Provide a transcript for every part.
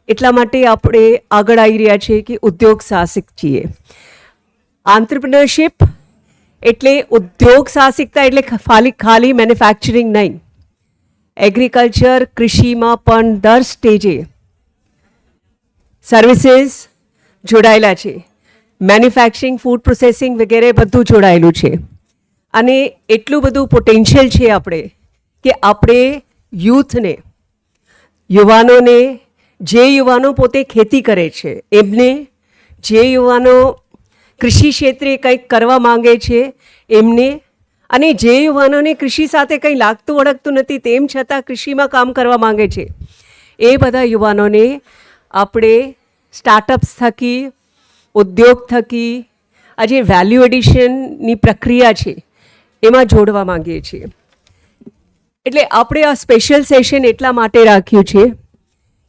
એટલા માટે આપણે આગળ આવી રહ્યા છીએ કે ઉદ્યોગ સાહસિક છીએ. આંત્રપ્રિનરશિપ એટલે ઉદ્યોગ સાહસિકતા એટલે ખાલી મેન્યુફેક્ચરિંગ નહીં. એગ્રીકલ્ચર કૃષિમાં પણ દર સ્ટેજે સર્વિસીસ જોડાયેલા છે. મેન્યુફેક્ચરિંગ ફૂડ પ્રોસેસિંગ વગેરે બધું જોડાયેલું છે. અને એટલું બધું પોટેન્શિયલ છે આપણે કે આપણે યુથને, યુવાનોને, જે યુવાનો પોતે ખેતી કરે છે એમને, જે યુવાનો કૃષિ ક્ષેત્રે કંઈક કરવા માંગે છે એમને, અને જે યુવાનોને કૃષિ સાથે કંઈ લાગતું વળગતું નથી તેમ છતાં કૃષિમાં કામ કરવા માંગે છે, એ બધા યુવાનોને આપણે સ્ટાર્ટઅપ્સ થકી, ઉદ્યોગ થકી આ જે વેલ્યુ એડિશનની પ્રક્રિયા છે એમાં જોડવા માંગીએ છીએ. એટલે આપણે આ સ્પેશિયલ સેશન એટલા માટે રાખ્યું છે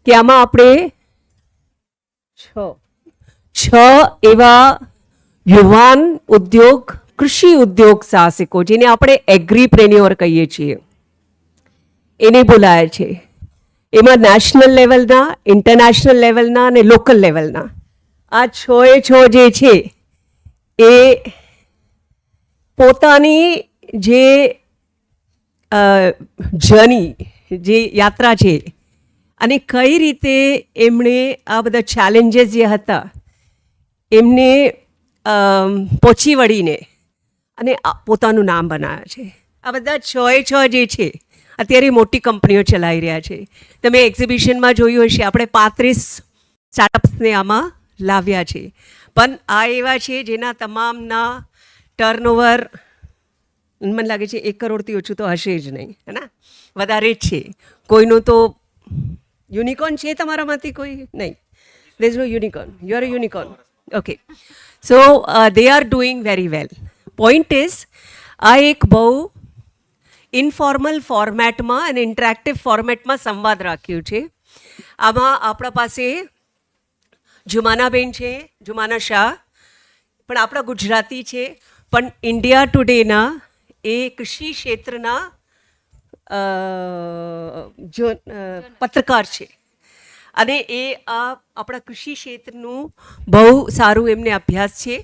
કે આમાં આપણે છ એવા યુવાન ઉદ્યોગ, કૃષિ ઉદ્યોગ સાહસિકો, જેને આપણે એગ્રીપ્રેન્યોર કહીએ છીએ, એને બોલાયા છે. એમાં નેશનલ લેવલના, ઇન્ટરનેશનલ લેવલના અને લોકલ લેવલના આ છ જે છે એ પોતાની જે જર્ની, જે યાત્રા છે અને કઈ રીતે એમણે આ બધા ચેલેન્જીસ જે હતા એમને પહોંચી વળીને અને પોતાનું નામ બનાવ્યા છે. આ બધા છ જે છે અત્યારે મોટી કંપનીઓ ચલાવી રહ્યા છે. તમે એક્ઝિબિશનમાં જોયું હશે, આપણે 35 સ્ટાર્ટઅપ્સને આમાં લાવ્યા છે. પણ આ એવા છે જેના તમામના ટર્નઓવર મને લાગે છે 1 કરોડથી ઓછું તો હશે જ નહીં, હે ને? વધારે જ છે. કોઈનું તો યુનિકોર્ન છે તમારામાંથી કોઈ? નહીં, there is no unicorn. You are a unicorn. Okay, so they are doing very well. Point is, આ એક બહુ ઇનફોર્મલ ફોર્મેટમાં અને ઇન્ટરેક્ટિવ ફોર્મેટમાં સંવાદ રાખ્યું છે. આમાં આપણા પાસે જુમાનાબેન છે, જુમાના શાહ, પણ આપણા ગુજરાતી છે, પણ ઇન્ડિયા ટુડેના એ કૃષિ ક્ષેત્રના પત્રકાર છે. અને એ આપણા કૃષિ ક્ષેત્રનું બહુ સારું એમને અભ્યાસ છે.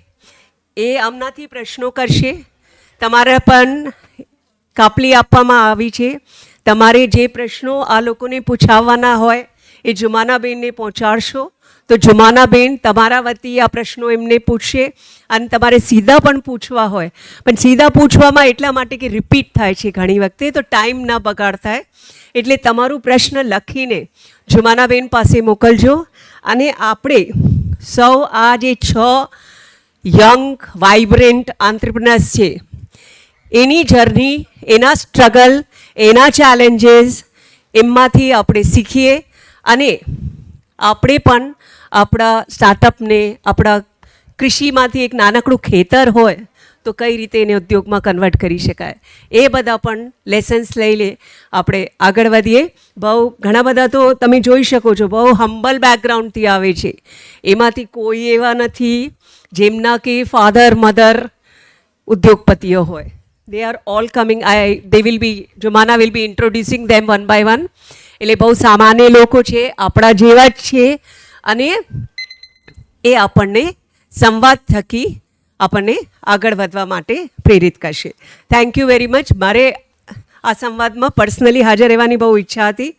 એ આમનાથી પ્રશ્નો કરશે. તમારે પણ કાપલી આપવામાં આવી છે. તમારે જે પ્રશ્નો આ લોકોને પૂછાવવાના હોય એ જુમાનાબેનને પહોંચાડશો તો જુમાનાબેન તમારા વતી આ પ્રશ્નો એમને પૂછશે. અને તમારે સીધા પણ પૂછવા હોય, પણ સીધા પૂછવામાં એટલા માટે કે રિપીટ થાય છે ઘણી વખતે, તો ટાઈમ ના બગાડ થાય. એટલે તમારું પ્રશ્ન લખીને જુમાનાબેન પાસે મોકલજો. અને આપણે સૌ આ જે 6 યંગ વાઇબ્રન્ટ આંત્રપ્રિનર્સ છે એની જર્ની, એના સ્ટ્રગલ, એના ચેલેન્જીસ, એમાંથી આપણે શીખીએ અને આપણે પણ આપણા સ્ટાર્ટઅપને, આપણા કૃષિમાંથી એક નાનકડું ખેતર હોય તો કઈ રીતે એને ઉદ્યોગમાં કન્વર્ટ કરી શકાય, એ બધા પણ લેસન્સ લઈ લે આપણે આગળ વધીએ. બહુ ઘણા બધા તો તમે જોઈ શકો છો બહુ હમ્બલ બેકગ્રાઉન્ડથી આવે છે. એમાંથી કોઈ એવા નથી જેમના કે ફાધર મધર ઉદ્યોગપતિઓ હોય. They are all coming. Jumana will be introducing them one by one. એટલે બહુ સામાન્ય લોકો છે, આપણા જેવા જ છે, અને એ આપણને સંવાદ થકી આપણને આગળ વધવા માટે પ્રેરિત કરશે. Thank you very much. મારે આ સંવાદમાં પર્સનલી હાજર રહેવાની બહુ ઈચ્છા હતી,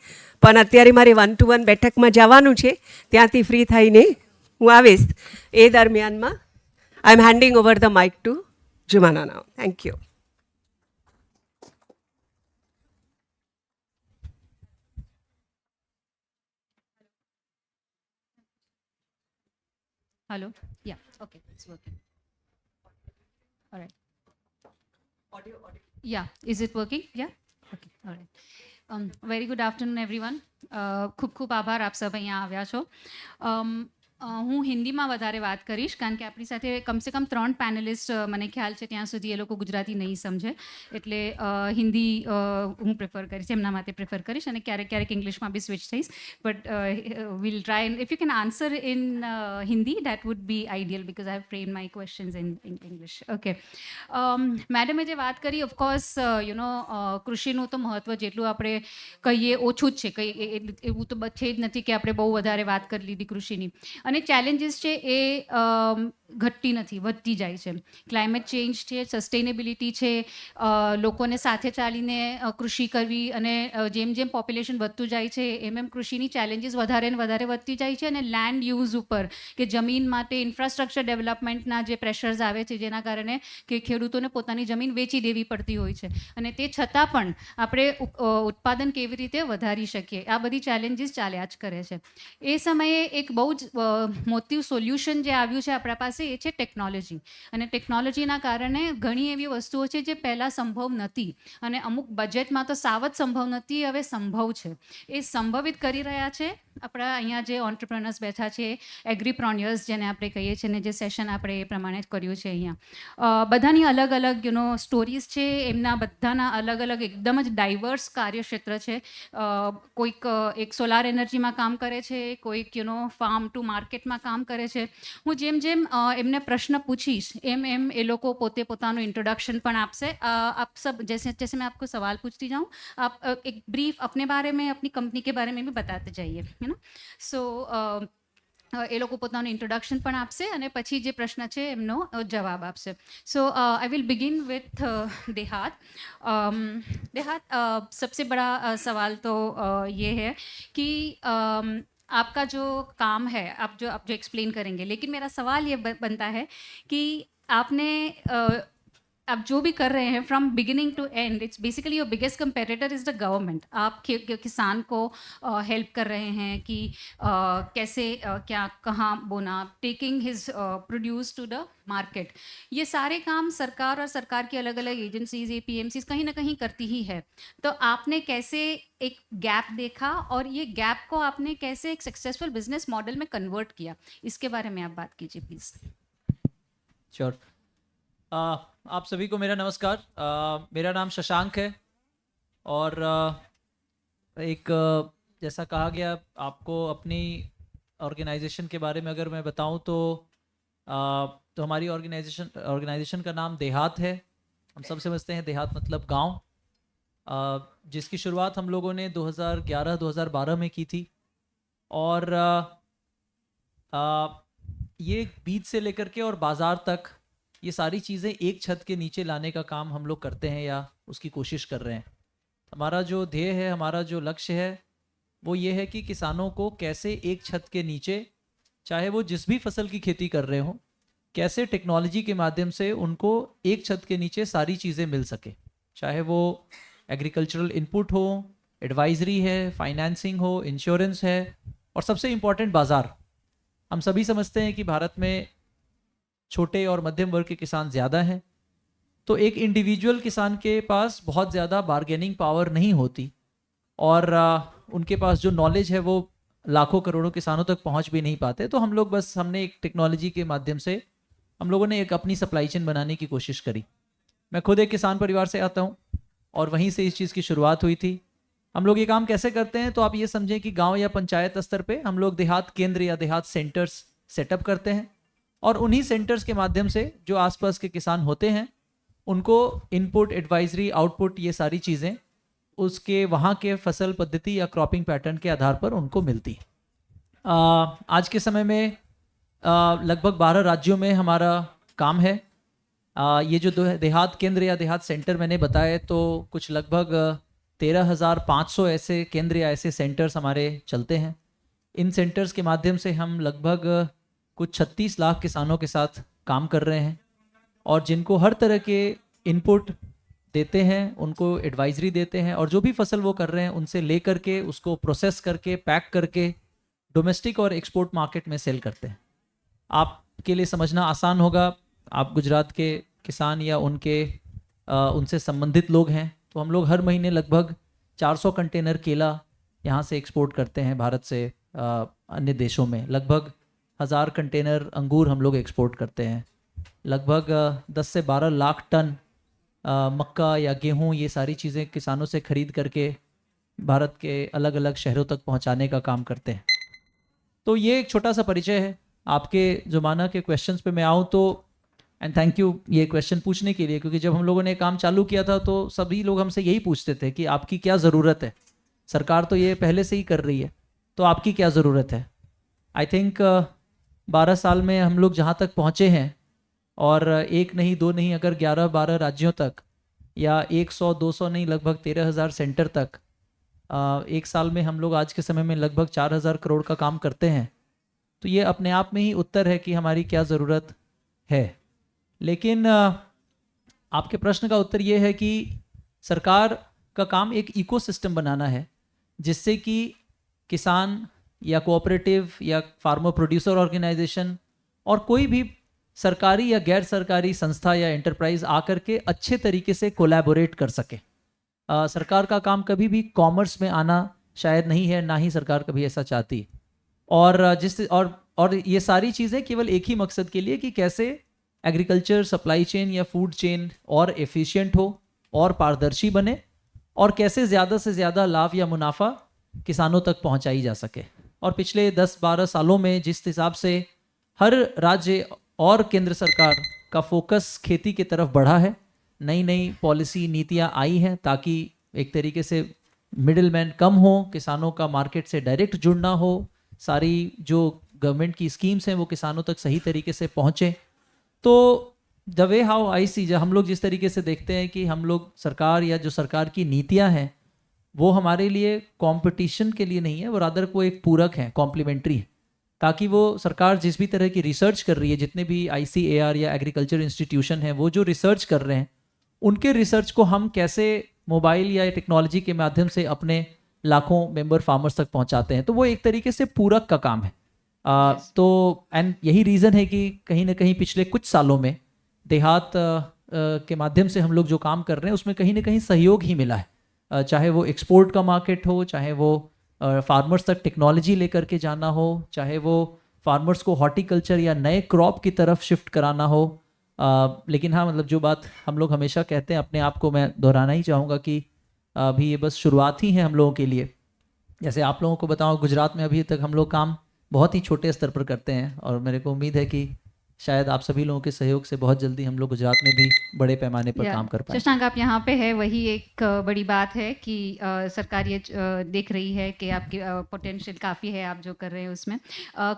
પણ અત્યારે મારે 1-to-1 બેઠકમાં જવાનું છે. ત્યાંથી ફ્રી થઈને હું આવીશ. એ દરમિયાનમાં I am handing over the mic to Jumana now. Thank you. Hello. Yeah. Okay. It's working. All right. Audio. Yeah. Is it working? Yeah. Okay. All right. Very good afternoon, everyone. ખૂબ ખૂબ આભાર આપ સબ અહીંયા આવ્યા છો. હું હિન્દીમાં વધારે વાત કરીશ કારણ કે આપણી સાથે કમસે કમ 3 પેનલિસ્ટ મને ખ્યાલ છે ત્યાં સુધી એ લોકો ગુજરાતી નહીં સમજે એટલે હિન્દી હું પ્રિફર કરીશ એમના માટે પ્રિફર કરીશ અને ક્યારેક ક્યારેક ઇંગ્લિશમાં બી સ્વિચ થઈશ but will try if you can answer in Hindi that would be ideal because I have train my questions in English okay મેડમે જે વાત કરી ઓફકોર્સ યુ નો કૃષિનું તો મહત્ત્વ જેટલું આપણે કહીએ ઓછું જ છે કંઈ એવું તો છે જ નથી કે આપણે બહુ વધારે વાત કરી લીધી કૃષિની અને ચેલેન્જીસ છે એ ઘટતી નથી વધતી જાય છે ક્લાઇમેટ ચેન્જ છે સસ્ટેનેબિલિટી છે લોકોને સાથે ચાલીને કૃષિ કરવી અને જેમ જેમ પોપ્યુલેશન વધતું જાય છે એમ કૃષિની ચેલેન્જીસ વધારે ને વધારે વધતી જાય છે અને લેન્ડ યુઝ ઉપર કે જમીન માટે ઇન્ફ્રાસ્ટ્રક્ચર ડેવલપમેન્ટના જે પ્રેશર્સ આવે છે જેના કારણે કે ખેડૂતોને પોતાની જમીન વેચી દેવી પડતી હોય છે અને તે છતાં પણ આપણે ઉત્પાદન કેવી રીતે વધારી શકીએ આ બધી ચેલેન્જીસ ચાલ્યા જ કરે છે એ સમયે એક બહુ જ મોટી સોલ્યુશન જે આવ્યું છે આપણા પાસે એ છે ટેકનોલોજી અને ટેકનોલોજીના કારણે ઘણી એવી વસ્તુઓ છે જે પહેલાં સંભવ નથી અને અમુક બજેટમાં તો સાવ જ સંભવ નથી હવે સંભવ છે એ સંભવિત કરી રહ્યા છે આપણા અહીંયા જે ઓન્ટરપ્રનર્સ બેઠા છે એગ્રીપ્રોન્યર્સ જેને આપણે કહીએ છીએ ને જે સેશન આપણે એ પ્રમાણે જ કર્યું છે અહીંયા બધાની અલગ અલગ સ્ટોરીઝ છે એમના બધાના અલગ અલગ એકદમ જ ડાયવર્સ કાર્યક્ષેત્ર છે કોઈક એક સોલાર એનર્જીમાં કામ કરે છે કોઈક ફાર્મ ટુ માર્કેટમાં કામ કરે છે હું જેમ જેમ એમને પ્રશ્ન પૂછીશ એમ એમ એ લોકો પોતે પોતાનું इंट्रोडक्शन પણ આપશે आप सब जैसे जैसे मैं आपको सवाल पूछती जाऊँ आप एक ब्रीफ अपने बारे में अपनी कंपनी के बारे में भी बताते जाइए है ना सो એ લોકો પોતાનું ઇન્ટ્રોડક્શન પણ આપશે અને પછી જે પ્રશ્ન છે એમનો જવાબ આપશે सो आई विल बिगिन विथ देहात देहात सबसे बड़ा सवाल तो ये है कि आपका जो काम है आप जो एक्सप्लेन करेंगे लेकिन मेरा सवाल ये बनता है कि आपने आप जो भी कर रहे हैं from beginning to end it's basically your biggest competitor is the government आप किसान को हेल्प कर रहे हैं कि कैसे क्या कहाँ बोना taking his produce to the market ये सारे काम सरकार और सरकार की अलग अलग एजेंसीज APMCs कहीं ना कहीं करती ही है तो आपने कैसे एक गैप देखा और ये गैप को आपने कैसे एक सक्सेसफुल बिजनेस मॉडल में कन्वर्ट किया इसके बारे में आप बात कीजिए प्लीज़ श्योर आप सभी को मेरा नमस्कार मेरा नाम शशांक है और एक जैसा कहा गया आपको अपनी ऑर्गेनाइजेशन के बारे में अगर मैं बताऊं तो हमारी ऑर्गेनाइजेशन का नाम देहात है हम सब समझते हैं देहात मतलब गांव जिसकी शुरुआत हम लोगों ने 2011-2012 में की थी और ये बीज से लेकर के और बाज़ार तक ये सारी चीज़ें एक छत के नीचे लाने का काम हम लोग करते हैं या उसकी कोशिश कर रहे हैं हमारा जो ध्येय है हमारा जो लक्ष्य है वो ये है कि किसानों को कैसे एक छत के नीचे चाहे वो जिस भी फसल की खेती कर रहे हों कैसे टेक्नोलॉजी के माध्यम से उनको एक छत के नीचे सारी चीज़ें मिल सके चाहे वो एग्रीकल्चरल इनपुट हो एडवाइजरी है फाइनेंसिंग हो इंश्योरेंस है और सबसे इम्पॉर्टेंट बाज़ार हम सभी समझते हैं कि भारत में छोटे और मध्यम वर्ग के किसान ज़्यादा हैं तो एक इंडिविजुअल किसान के पास बहुत ज़्यादा बार्गेनिंग पावर नहीं होती और उनके पास जो नॉलेज है वो लाखों करोड़ों किसानों तक पहुंच भी नहीं पाते तो हम लोग बस हमने एक टेक्नोलॉजी के माध्यम से हम लोगों ने एक अपनी सप्लाई चेन बनाने की कोशिश करी मैं खुद एक किसान परिवार से आता हूँ और वहीं से इस चीज़ की शुरुआत हुई थी हम लोग ये काम कैसे करते हैं तो आप ये समझें कि गाँव या पंचायत स्तर पर हम लोग देहात केंद्र या देहात सेंटर्स सेटअप करते हैं और उन्हीं सेंटर्स के माध्यम से जो आसपास के किसान होते हैं उनको इनपुट एडवाइजरी आउटपुट ये सारी चीज़ें उसके वहाँ के फसल पद्धति या क्रॉपिंग पैटर्न के आधार पर उनको मिलती है आज के समय में लगभग 12 राज्यों में हमारा काम है ये जो देहात केंद्र या देहात सेंटर मैंने बताए तो कुछ लगभग 13,500 ऐसे केंद्र या ऐसे सेंटर्स हमारे चलते हैं इन सेंटर्स के माध्यम से हम लगभग कुछ 36 लाख किसानों के साथ काम कर रहे हैं और जिनको हर तरह के इनपुट देते हैं उनको एडवाइजरी देते हैं और जो भी फसल वो कर रहे हैं उनसे ले करके उसको प्रोसेस करके पैक करके डोमेस्टिक और एक्सपोर्ट मार्केट में सेल करते हैं आपके लिए समझना आसान होगा आप गुजरात के किसान या उनसे संबंधित लोग हैं तो हम लोग हर महीने लगभग 400 कंटेनर केला यहाँ से एक्सपोर्ट करते हैं भारत से अन्य देशों में लगभग 1000 कंटेनर अंगूर हम लोग एक्सपोर्ट करते हैं। लगभग 10 से 12 लाख टन मक्का या गेहूं, ये सारी चीज़ें किसानों से खरीद करके भारत के अलग अलग शहरों तक पहुंचाने का काम करते हैं। तो ये एक छोटा सा परिचय है। आपके ज़माना के क्वेश्चंस पे मैं आऊँ तो, एंड थैंक यू ये क्वेश्चन पूछने के लिए, क्योंकि जब हम लोगों ने काम चालू किया था तो सभी लोग हमसे यही पूछते थे कि आपकी क्या ज़रूरत है, सरकार तो ये पहले से ही कर रही है, तो आपकी क्या ज़रूरत है। आई थिंक 12 साल में हम लोग जहाँ तक पहुँचे हैं, और एक नहीं दो नहीं, अगर 11-12 राज्यों तक, या 100-200 नहीं, लगभग 13,000 सेंटर तक एक साल में हम लोग आज के समय में लगभग 4,000 करोड़ का काम करते हैं। तो ये अपने आप में ही उत्तर है कि हमारी क्या ज़रूरत है। लेकिन आपके प्रश्न का उत्तर ये है कि सरकार का काम एक इकोसिस्टम बनाना है, जिससे कि किसान या कोऑपरेटिव या फार्मर प्रोड्यूसर ऑर्गेनाइजेशन और कोई भी सरकारी या गैर सरकारी संस्था या एंटरप्राइज आकर के अच्छे तरीके से कोलैबोरेट कर सके। सरकार का काम कभी भी कॉमर्स में आना शायद नहीं है, ना ही सरकार कभी ऐसा चाहती। और ये सारी चीज़ें केवल एक ही मकसद के लिए कि कैसे एग्रीकल्चर सप्लाई चेन या फूड चेन और एफिशिएंट हो और पारदर्शी बने, और कैसे ज़्यादा से ज़्यादा लाभ या मुनाफा किसानों तक पहुंचाई जा सके। और पिछले 10-12 सालों में जिस हिसाब से हर राज्य और केंद्र सरकार का फोकस खेती की तरफ बढ़ा है, नई नई पॉलिसी नीतियां आई हैं ताकि एक तरीके से मिडिल मैन कम हो, किसानों का मार्केट से डायरेक्ट जुड़ना हो, सारी जो गवर्नमेंट की स्कीम्स हैं वो किसानों तक सही तरीके से पहुँचे। तो द वे हाउ आई सी, जब हम लोग जिस तरीके से देखते हैं कि हम लोग सरकार या जो सरकार की नीतियां हैं वो हमारे लिए कंपटीशन के लिए नहीं है, वो रादर को एक पूरक है, कॉम्प्लीमेंट्री है, ताकि वो सरकार जिस भी तरह की रिसर्च कर रही है, जितने भी ICAR या एग्रीकल्चर इंस्टीट्यूशन हैं वो जो रिसर्च कर रहे हैं, उनके रिसर्च को हम कैसे मोबाइल या टेक्नोलॉजी के माध्यम से अपने लाखों मेंबर फार्मर्स तक पहुंचाते हैं। तो वो एक तरीके से पूरक का काम है। तो एंड यही रीज़न है कि कहीं ना कहीं पिछले कुछ सालों में देहात के माध्यम से हम लोग जो काम कर रहे हैं उसमें कहीं ना कहीं सहयोग ही मिला है। चाहे वो एक्सपोर्ट का मार्केट हो, चाहे वो फार्मर्स तक टेक्नोलॉजी लेकर के जाना हो, चाहे वो फार्मर्स को हॉर्टिकल्चर या नए क्रॉप की तरफ शिफ्ट कराना हो। लेकिन हाँ, मतलब जो बात हम लोग हमेशा कहते हैं, अपने आप को मैं दोहराना ही चाहूँगा कि अभी ये बस शुरुआत ही है हम लोगों के लिए। जैसे आप लोगों को बताऊँ, गुजरात में अभी तक हम लोग काम बहुत ही छोटे स्तर पर करते हैं, और मेरे को उम्मीद है कि शायद आप सभी लोगों के सहयोग से बहुत जल्दी हम लोग गुजरात में भी बड़े पैमाने पर काम कर पाएं। शशांक, आप यहाँ पे है, वही एक बड़ी बात है कि सरकार ये देख रही है कि आपकी पोटेंशियल काफ़ी है आप जो कर रहे हैं उसमें।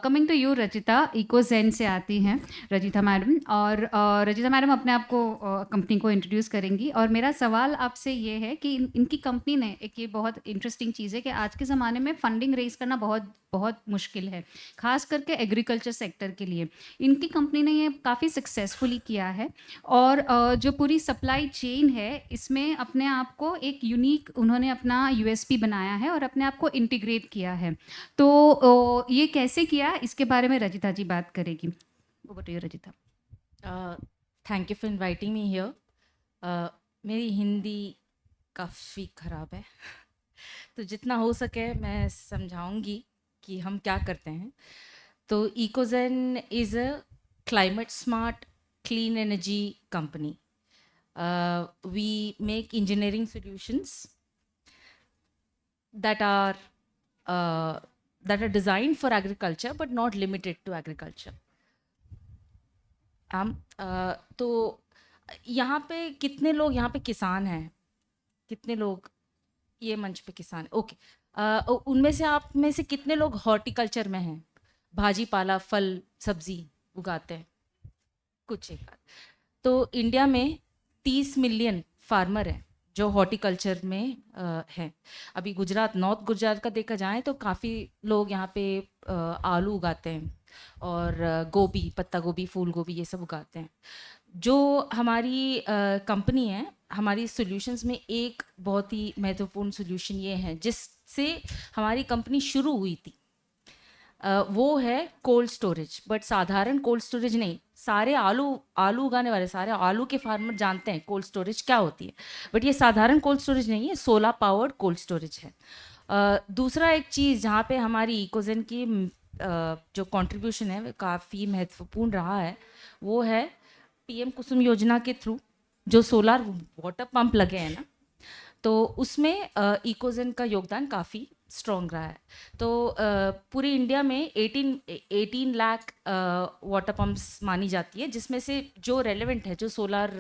कमिंग टू यू रचिता, इकोजेन से आती हैं रचिता मैडम, और रचिता मैडम अपने आप को कंपनी को इंट्रोड्यूस करेंगी। और मेरा सवाल आपसे ये है कि इनकी कंपनी ने एक ये बहुत इंटरेस्टिंग चीज़ है कि आज के ज़माने में फंडिंग रेज करना बहुत बहुत मुश्किल है, खास करके एग्रीकल्चर सेक्टर के लिए। इनकी कंपनी ने ये काफ़ी सक्सेसफुली किया है, और जो पूरी सप्लाई चेन है इसमें अपने आप को एक यूनिक उन्होंने अपना USP बनाया है और अपने आप को इंटीग्रेट किया है। तो ये कैसे किया, इसके बारे में रचिता जी बात करेगी। Over to you Rachita. Thank you for inviting me here. मेरी हिंदी काफ़ी ख़राब है तो जितना हो सके मैं समझाऊंगी कि हम क्या करते हैं। तो Ecozen is a climate smart clean energy company. We make engineering solutions that are designed for agriculture but not limited to agriculture. तो यहाँ पे कितने लोग यहाँ पे किसान हैं, कितने लोग ये मंच पे किसान हैं? ओके, उनमें से आप में से कितने लोग हॉर्टिकल्चर में हैं, भाजी पाला फल सब्जी उगाते हैं? कुछ एक बात। तो इंडिया में 30 मिलियन फार्मर हैं जो हॉर्टिकल्चर में हैं। अभी गुजरात, नॉर्थ गुजरात का देखा जाए तो काफ़ी लोग यहाँ पे आलू उगाते हैं और गोभी, पत्ता गोभी, फूल गोभी, ये सब उगाते हैं। जो हमारी कंपनी है, हमारी सॉल्यूशंस में एक बहुत ही महत्वपूर्ण सॉल्यूशन ये है जिससे हमारी कंपनी शुरू हुई थी, वो है कोल्ड स्टोरेज। बट साधारण कोल्ड स्टोरेज नहीं, सारे आलू उगाने वाले सारे आलू के फार्मर जानते हैं कोल्ड स्टोरेज क्या होती है। बट ये साधारण कोल्ड स्टोरेज नहीं है, सोलर पावर्ड कोल्ड स्टोरेज है। दूसरा एक चीज़ जहाँ पे हमारी इकोजेन की जो कंट्रीब्यूशन है वो काफ़ी महत्वपूर्ण रहा है, वो है पीएम कुसुम योजना के थ्रू जो सोलार वाटर पंप लगे हैं ना, तो उसमें इकोजेन का योगदान काफ़ी स्ट्रॉन्ग रहा है। तो पूरी इंडिया में 18 लाख वाटर पंप्स मानी जाती है, जिसमें से जो रेलेवेंट है, जो सोलार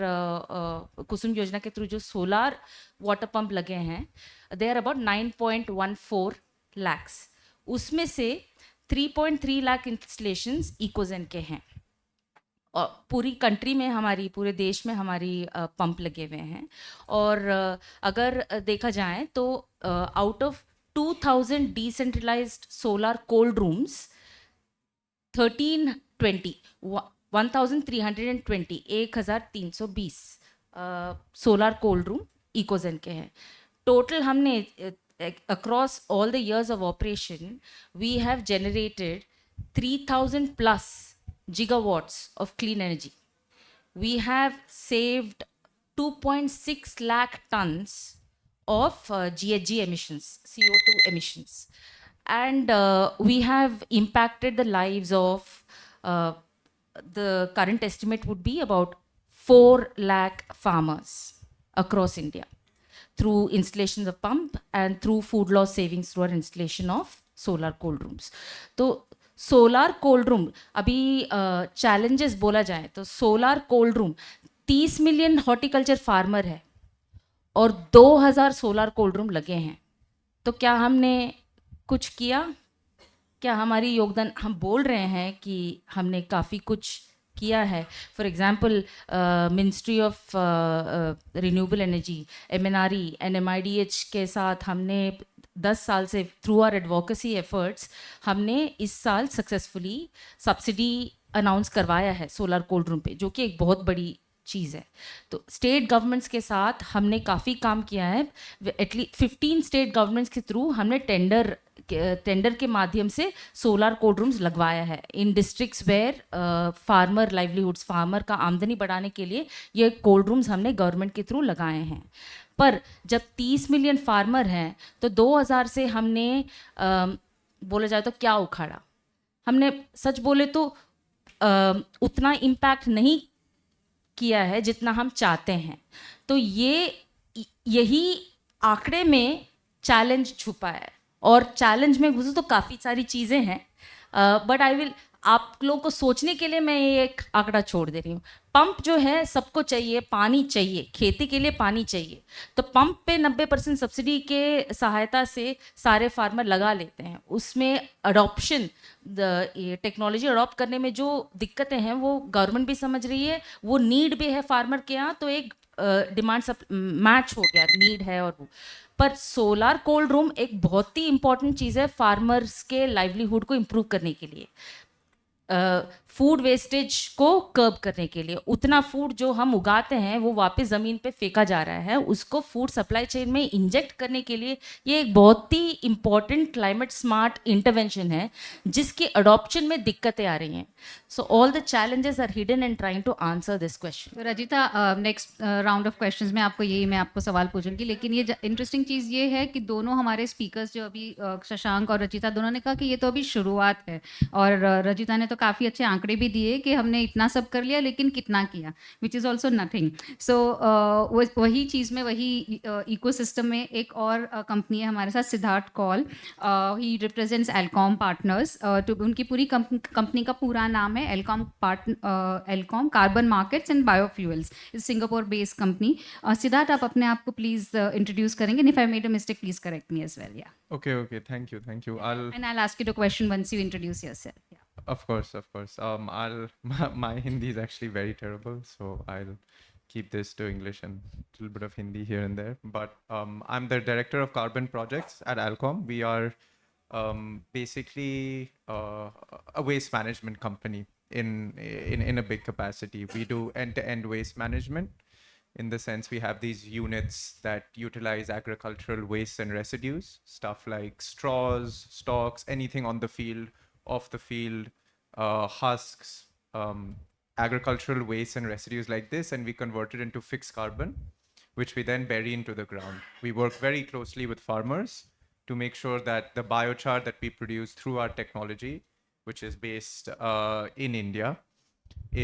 कुसुम योजना के थ्रू जो सोलार वाटर पंप लगे हैं, दे आर अबाउट 9.14 लैक्स। उसमें से 3.3 लाख इंस्टॉलेशंस इकोजेन के हैं। और पूरी कंट्री में हमारी, पूरे देश में हमारी पंप लगे हुए हैं। और अगर देखा जाए तो out of 2000 decentralised solar cold rooms, 1320 solar cold room Ecozen के हैं। टोटल हमने across all the years of operation we have generated 3000 plus gigawatts of clean energy. We have saved 2.6 lakh tons of GHG emissions, CO2 emissions. And we have impacted the lives of, the current estimate would be about 4 lakh farmers across India through installations of pump and through food loss savings through our installation of solar cold rooms. तो solar cold room, अभी challenges बोला जाए तो solar cold room 30 million horticulture farmer है और 2000 solar cold room लगे हैं। तो क्या हमने कुछ किया? क्या हमारी योगदान, हम बोल रहे हैं कि हमने काफ़ी कुछ किया है। For example ministry of renewable energy, MNRE, NMIDH के साथ हमने 10 साल से थ्रू आवर एडवोकेसी एफर्ट्स हमने इस साल सक्सेसफुली सब्सिडी अनाउंस करवाया है सोलर कोल्ड रूम पे, जो कि एक बहुत बड़ी चीज़ है। तो स्टेट गवर्नमेंट्स के साथ हमने काफ़ी काम किया है। एटलीस्ट 15 स्टेट गवर्नमेंट्स के थ्रू हमने टेंडर के माध्यम से सोलर कोल्ड रूम्स लगवाया है in districts where farmer livelihoods, farmer का आमदनी बढ़ाने के लिए ये कोल्ड रूम्स हमने गवर्नमेंट के थ्रू लगाए हैं। पर जब 30 मिलियन फार्मर हैं तो 2000 से हमने बोला जाए तो क्या उखाड़ा? हमने सच बोले तो उतना इम्पैक्ट नहीं किया है जितना हम चाहते हैं। तो यही आंकड़े में चैलेंज छुपा है, और चैलेंज में घुसो तो काफ़ी सारी चीज़ें हैं, बट आई विल, आप लोगों को सोचने के लिए मैं ये एक आंकड़ा छोड़ दे रही हूँ। पंप जो है सबको चाहिए, पानी चाहिए, खेती के लिए पानी चाहिए, तो पंप पे 90% सब्सिडी के सहायता से सारे फार्मर लगा लेते हैं। उसमें अडॉप्शन, टेक्नोलॉजी अडॉप्ट करने में जो दिक्कतें हैं वो गवर्नमेंट भी समझ रही है, वो नीड भी है फार्मर के यहाँ, तो एक डिमांड सब मैच हो गया, नीड है। और वो पर सोलार कोल्ड रूम एक बहुत ही इंपॉर्टेंट चीज़ है फार्मर्स के लाइवलीहुड को इम्प्रूव करने के लिए, फूड वेस्टेज को कर्ब करने के लिए। उतना फूड जो हम उगाते हैं वो वापस ज़मीन पे फेंका जा रहा है, उसको फूड सप्लाई चेन में इंजेक्ट करने के लिए ये एक बहुत ही इम्पॉर्टेंट क्लाइमेट स्मार्ट इंटरवेंशन है, जिसके अडॉप्शन में दिक्कतें आ रही हैं। So all the challenges are hidden and trying to answer this question. तो Rajita, next round of questions में मैं आपको सवाल पूछूंगी, लेकिन ये इंटरेस्टिंग चीज़ ये है कि दोनों हमारे स्पीकर्स जो अभी शशांक और रचिता दोनों ने कहा कि ये तो अभी शुरुआत है, और रजिता ने तो काफ़ी अच्छे आंकड़े भी दिए कि हमने इतना सब कर लिया लेकिन कितना किया, विच इज़ ऑल्सो नथिंग। सो वही चीज़ में, वही इकोसिस्टम में एक और कंपनी है हमारे साथ, Siddharth Kaul. He represents Alcom partners. तो उनकी पूरी कंपनी का पूरा नाम है Alcom carbon markets and biofuels, is Singapore based company. Siddharth, आप अपने आप को प्लीज़ इंट्रोड्यूस करेंगे? If I made a mistake please correct me as well. या Okay, thank you. And I will ask you the question once you introduce yourself. Of course. My Hindi is actually very terrible, so I'll keep this to English and a little bit of Hindi here and there. But I'm the director of carbon projects at Alcom. We are basically a waste management company in a big capacity. We do end-to-end waste management. In the sense, we have these units that utilize agricultural wastes and residues, stuff like straws, stalks, anything on the field, off the field, husks, agricultural wastes and residues like this, and we convert it into fixed carbon, which we then bury into the ground. We work very closely with farmers to make sure that the biochar that we produce through our technology which is based in India,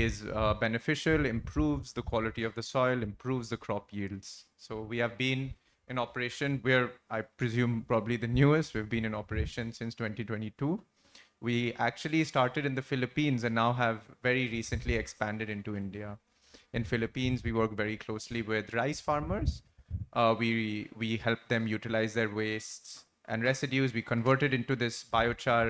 is beneficial, improves the quality of the soil, improves the crop yields. So we have been in operation. We're, I presume, probably the newest. We've been in operation since 2022. We actually started in the Philippines and now have very recently expanded into India. In Philippines, we work very closely with rice farmers. We help them utilize their wastes and residues. We convert it into this biochar.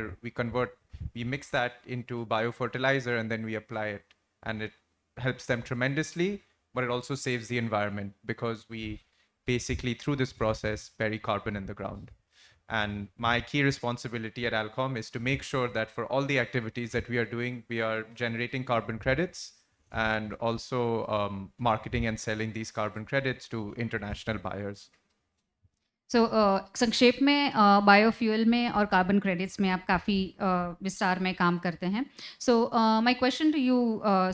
We mix that into biofertilizer and then we apply it. And it helps them tremendously, but it also saves the environment because we basically, through this process, bury carbon in the ground. And my key responsibility at Alcom is to make sure that for all the activities that we are doing, we are generating carbon credits and also marketing and selling these carbon credits to international buyers. सो संक्षेप में biofuel में और carbon credits में आप काफ़ी विस्तार में काम करते हैं. So my question to you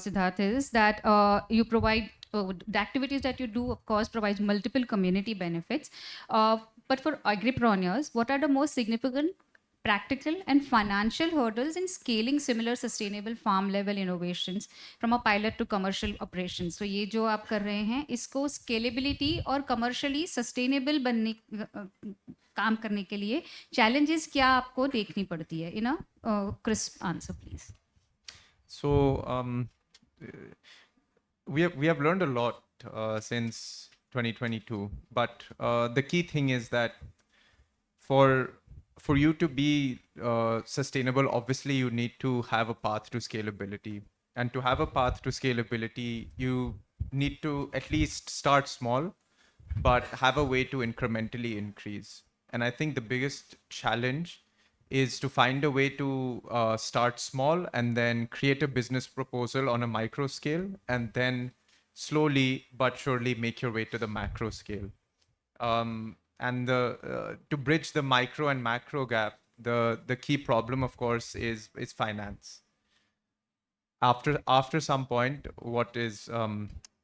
Siddharth is that you provide the activities that you do of course provides multiple community benefits, but for agripreneurs, what are the most significant practical and financial hurdles in scaling similar sustainable farm level innovations from a pilot to commercial operations? So ये जो आप कर रहे हैं इसको scalability और commercially sustainable बनने काम करने के लिए challenges क्या आपको देखनी पड़ती है? In a crisp answer please. So we have learned a lot since 2022, but the key thing is that for you to be sustainable, obviously you need to have a path to scalability, and to have a path to scalability, you need to at least start small, but have a way to incrementally increase. And I think the biggest challenge is to find a way to start small and then create a business proposal on a micro scale and then slowly but surely make your way to the macro scale. And to bridge the micro and macro gap, the key problem, of course, is finance. After some point, what is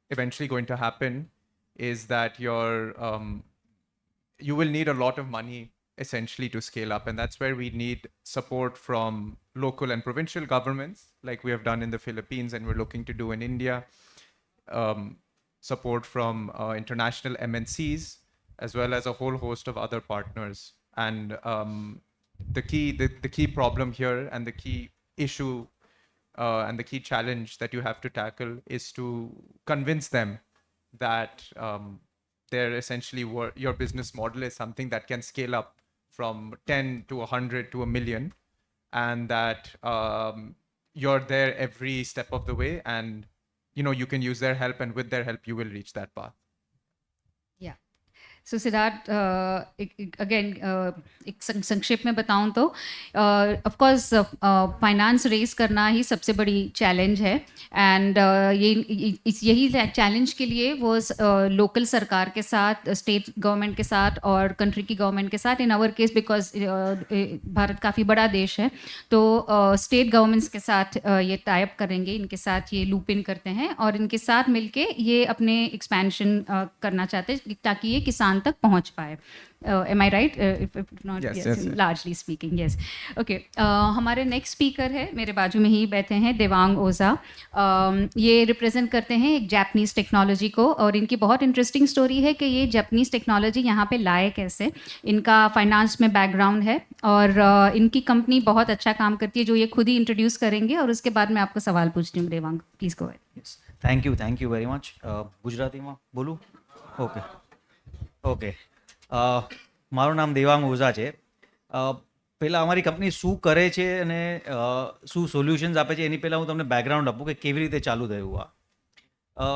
eventually going to happen is that you will need a lot of money essentially to scale up, and that's where we need support from local and provincial governments, like we have done in the Philippines and we're looking to do in India. Support from international MNCs, as well as a whole host of other partners. And the key problem here and the key issue and the key challenge that you have to tackle is to convince them that they're essentially your business model is something that can scale up from 10 to 100 to 1 million, and that you're there every step of the way, and you can use their help, and with their help you will reach that path. So Siddharth again एक संक्षेप में बताऊं तो of course finance raise करना ही सबसे बड़ी challenge है, and यही चैलेंज के लिए वो लोकल सरकार के साथ, स्टेट गवर्नमेंट के साथ और कंट्री की गवर्नमेंट के साथ, in our case because Bharat काफ़ी बड़ा देश है तो स्टेट गवर्नमेंट्स के साथ ये टाइप करेंगे, इनके साथ ये लूप इन करते हैं और इनके साथ मिलके ये अपने एक्सपेंशन करना चाहते हैं ताकि ये किसान तक पहुंच पाए. Am I right? If not, yes, largely speaking, yes. Okay. हमारे नेक्स्ट स्पीकर है, मेरे बाजू में ही बैठे हैं, देवांग ओझा. ये रिप्रेजेंट करते हैं एक जापानीज़ टेक्नोलॉजी को, और इनकी बहुत इंटरेस्टिंग स्टोरी है कि ये जापानीज़ टेक्नोलॉजी यहाँ पे लाए कैसे. इनका फाइनेंस में बैकग्राउंड है और इनकी कंपनी बहुत अच्छा काम करती है जो ये खुद ही इंट्रोड्यूस करेंगे, और उसके बाद मैं आपको सवाल पूछती हूँ. Devang, please go ahead. Thank you very much. ગુજરાતીમાં બોલું? ઓકે. મારું નામ દેવાંગ ઓઝા છે. પહેલાં અમારી કંપની શું કરે છે અને શું સોલ્યુશન્સ આપે છે એની પહેલાં હું તમને બેકગ્રાઉન્ડ આપું કે કેવી રીતે ચાલુ થયું આ.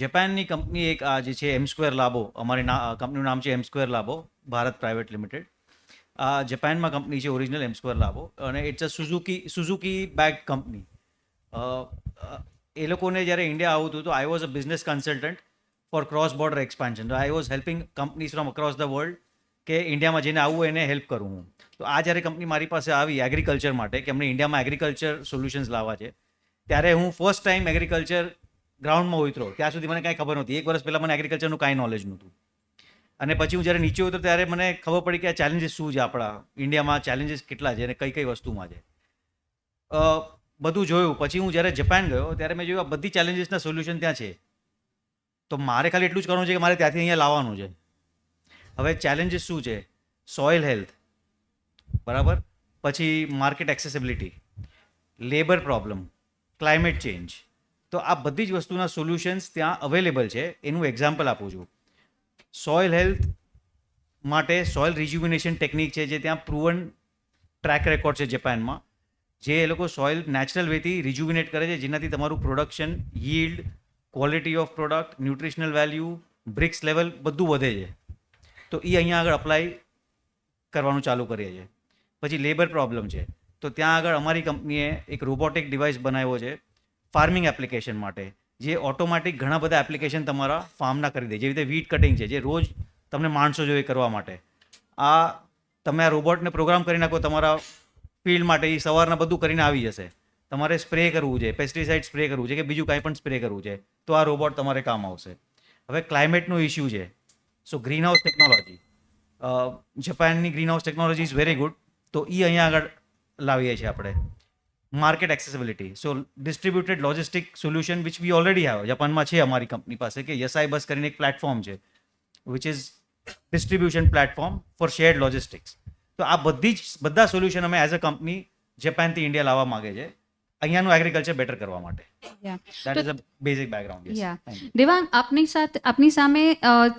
જાપાનની કંપની એક આ જે છે એમ સ્ક્વેર લાબો, અમારી કંપનીનું નામ છે M square Labo Bharat private limited. આ જાપાનમાં કંપની છે ઓરિજિનલ એમ સ્ક્વેર લાબો, અને it's a Suzuki back company. એ લોકોને જ્યારે ઇન્ડિયા આવું હતું તો I was a business consultant for cross border expansion. તો I was helping companies from across the world કે ઇન્ડિયામાં જેને આવવું એને હેલ્પ કરું હું. તો આ જ્યારે કંપની મારી પાસે આવી એગ્રીકલ્ચર માટે કે અમને ઇન્ડિયામાં એગ્રીકલ્ચર સોલ્યુશન્સ લાવવા છે, ત્યારે હું ફર્સ્ટ ટાઈમ એગ્રીકલ્ચર ગ્રાઉન્ડમાં ઉતરો. ત્યાં સુધી મને કાંઈ ખબર નહોતી. 1 વર્ષ પહેલાં મને એગ્રીકલ્ચરનું કાંઈ નોલેજ નહોતું. અને પછી હું જ્યારે નીચે ઉતરો ત્યારે મને ખબર પડી કે આ ચેલેન્જીસ શું છે, આપણા ઇન્ડિયામાં ચેલેન્જીસ કેટલા છે અને કઈ કઈ વસ્તુમાં છે. બધું જોયું પછી હું જ્યારે જાપાન ગયો ત્યારે મેં જોયું આ બધી ચેલેન્જીસના સોલ્યુશન ત્યાં છે. તો મારે ખાલી એટલું જ કરવાનું છે કે મારે ત્યાંથી અહીંયા લાવવાનું છે. હવે ચેલેન્જીસ શું છે? સોઇલ હેલ્થ, બરાબર, પછી market accessibility, labour problem, climate change. તો આ બધી જ વસ્તુના સોલ્યુશન્સ ત્યાં અવેલેબલ છે. એનું એક્ઝામ્પલ આપું છું. સોઇલ હેલ્થ માટે સોઇલ રિજ્યુમિનેશન ટેકનિક છે જે ત્યાં પ્રૂવન ટ્રેક રેકોર્ડ છે જાપાનમાં, જે એ લોકો સોઇલ નેચરલ વેથી રિજ્યુમિનેટ કરે છે, જેનાથી તમારું production, yield, quality of product, nutritional value, BRICS level બધું વધે છે. તો એ અહીંયા આગળ અપ્લાય કરવાનું ચાલુ કરીએ છીએ. પછી લેબર પ્રોબ્લેમ છે, તો ત્યાં આગળ અમારી કંપનીએ એક રોબોટિક ડિવાઇસ બનાવ્યો છે ફાર્મિંગ એપ્લિકેશન માટે, જે ઓટોમેટિક ઘણા બધા એપ્લિકેશન તમારા ફાર્મના કરી દે. જેવી રીતે વીટ કટિંગ છે, જે રોજ તમને માણસો જોઈએ કરવા માટે, આ તમે આ રોબોટને પ્રોગ્રામ કરી નાખો તમારા ફિલ્ડ માટે, એ સવારના બધું કરીને આવી જશે. તમારે સ્પ્રે કરવું છે, પેસ્ટિસાઇડ સ્પ્રે કરવું છે કે બીજું કાંઈ પણ સ્પ્રે કરવું છે, તો આ રોબોટ તમારે કામ આવશે. હવે ક્લાઇમેટનો ઇસ્યુ છે, સો ગ્રીન હાઉસ ટેકનોલોજી, જાપાનની green house technology is very good. તો એ અહીંયા આગળ લાવીએ છીએ આપણે. Market accessibility, so distributed logistic solution which we already have. જાપાનમાં છે અમારી કંપની પાસે કે યસાઈ બસ કરીને એક પ્લેટફોર્મ છે which is distribution platform for shared logistics. તો આ બધા સોલ્યુશન અમે એઝ અ કંપની જાપાનથી ઇન્ડિયા લાવવા માગે છે અહીંયાનું એગ્રીકલ્ચર બેટર કરવા માટે. Yeah. That is a basic background. Yeah Devang, આપની સામે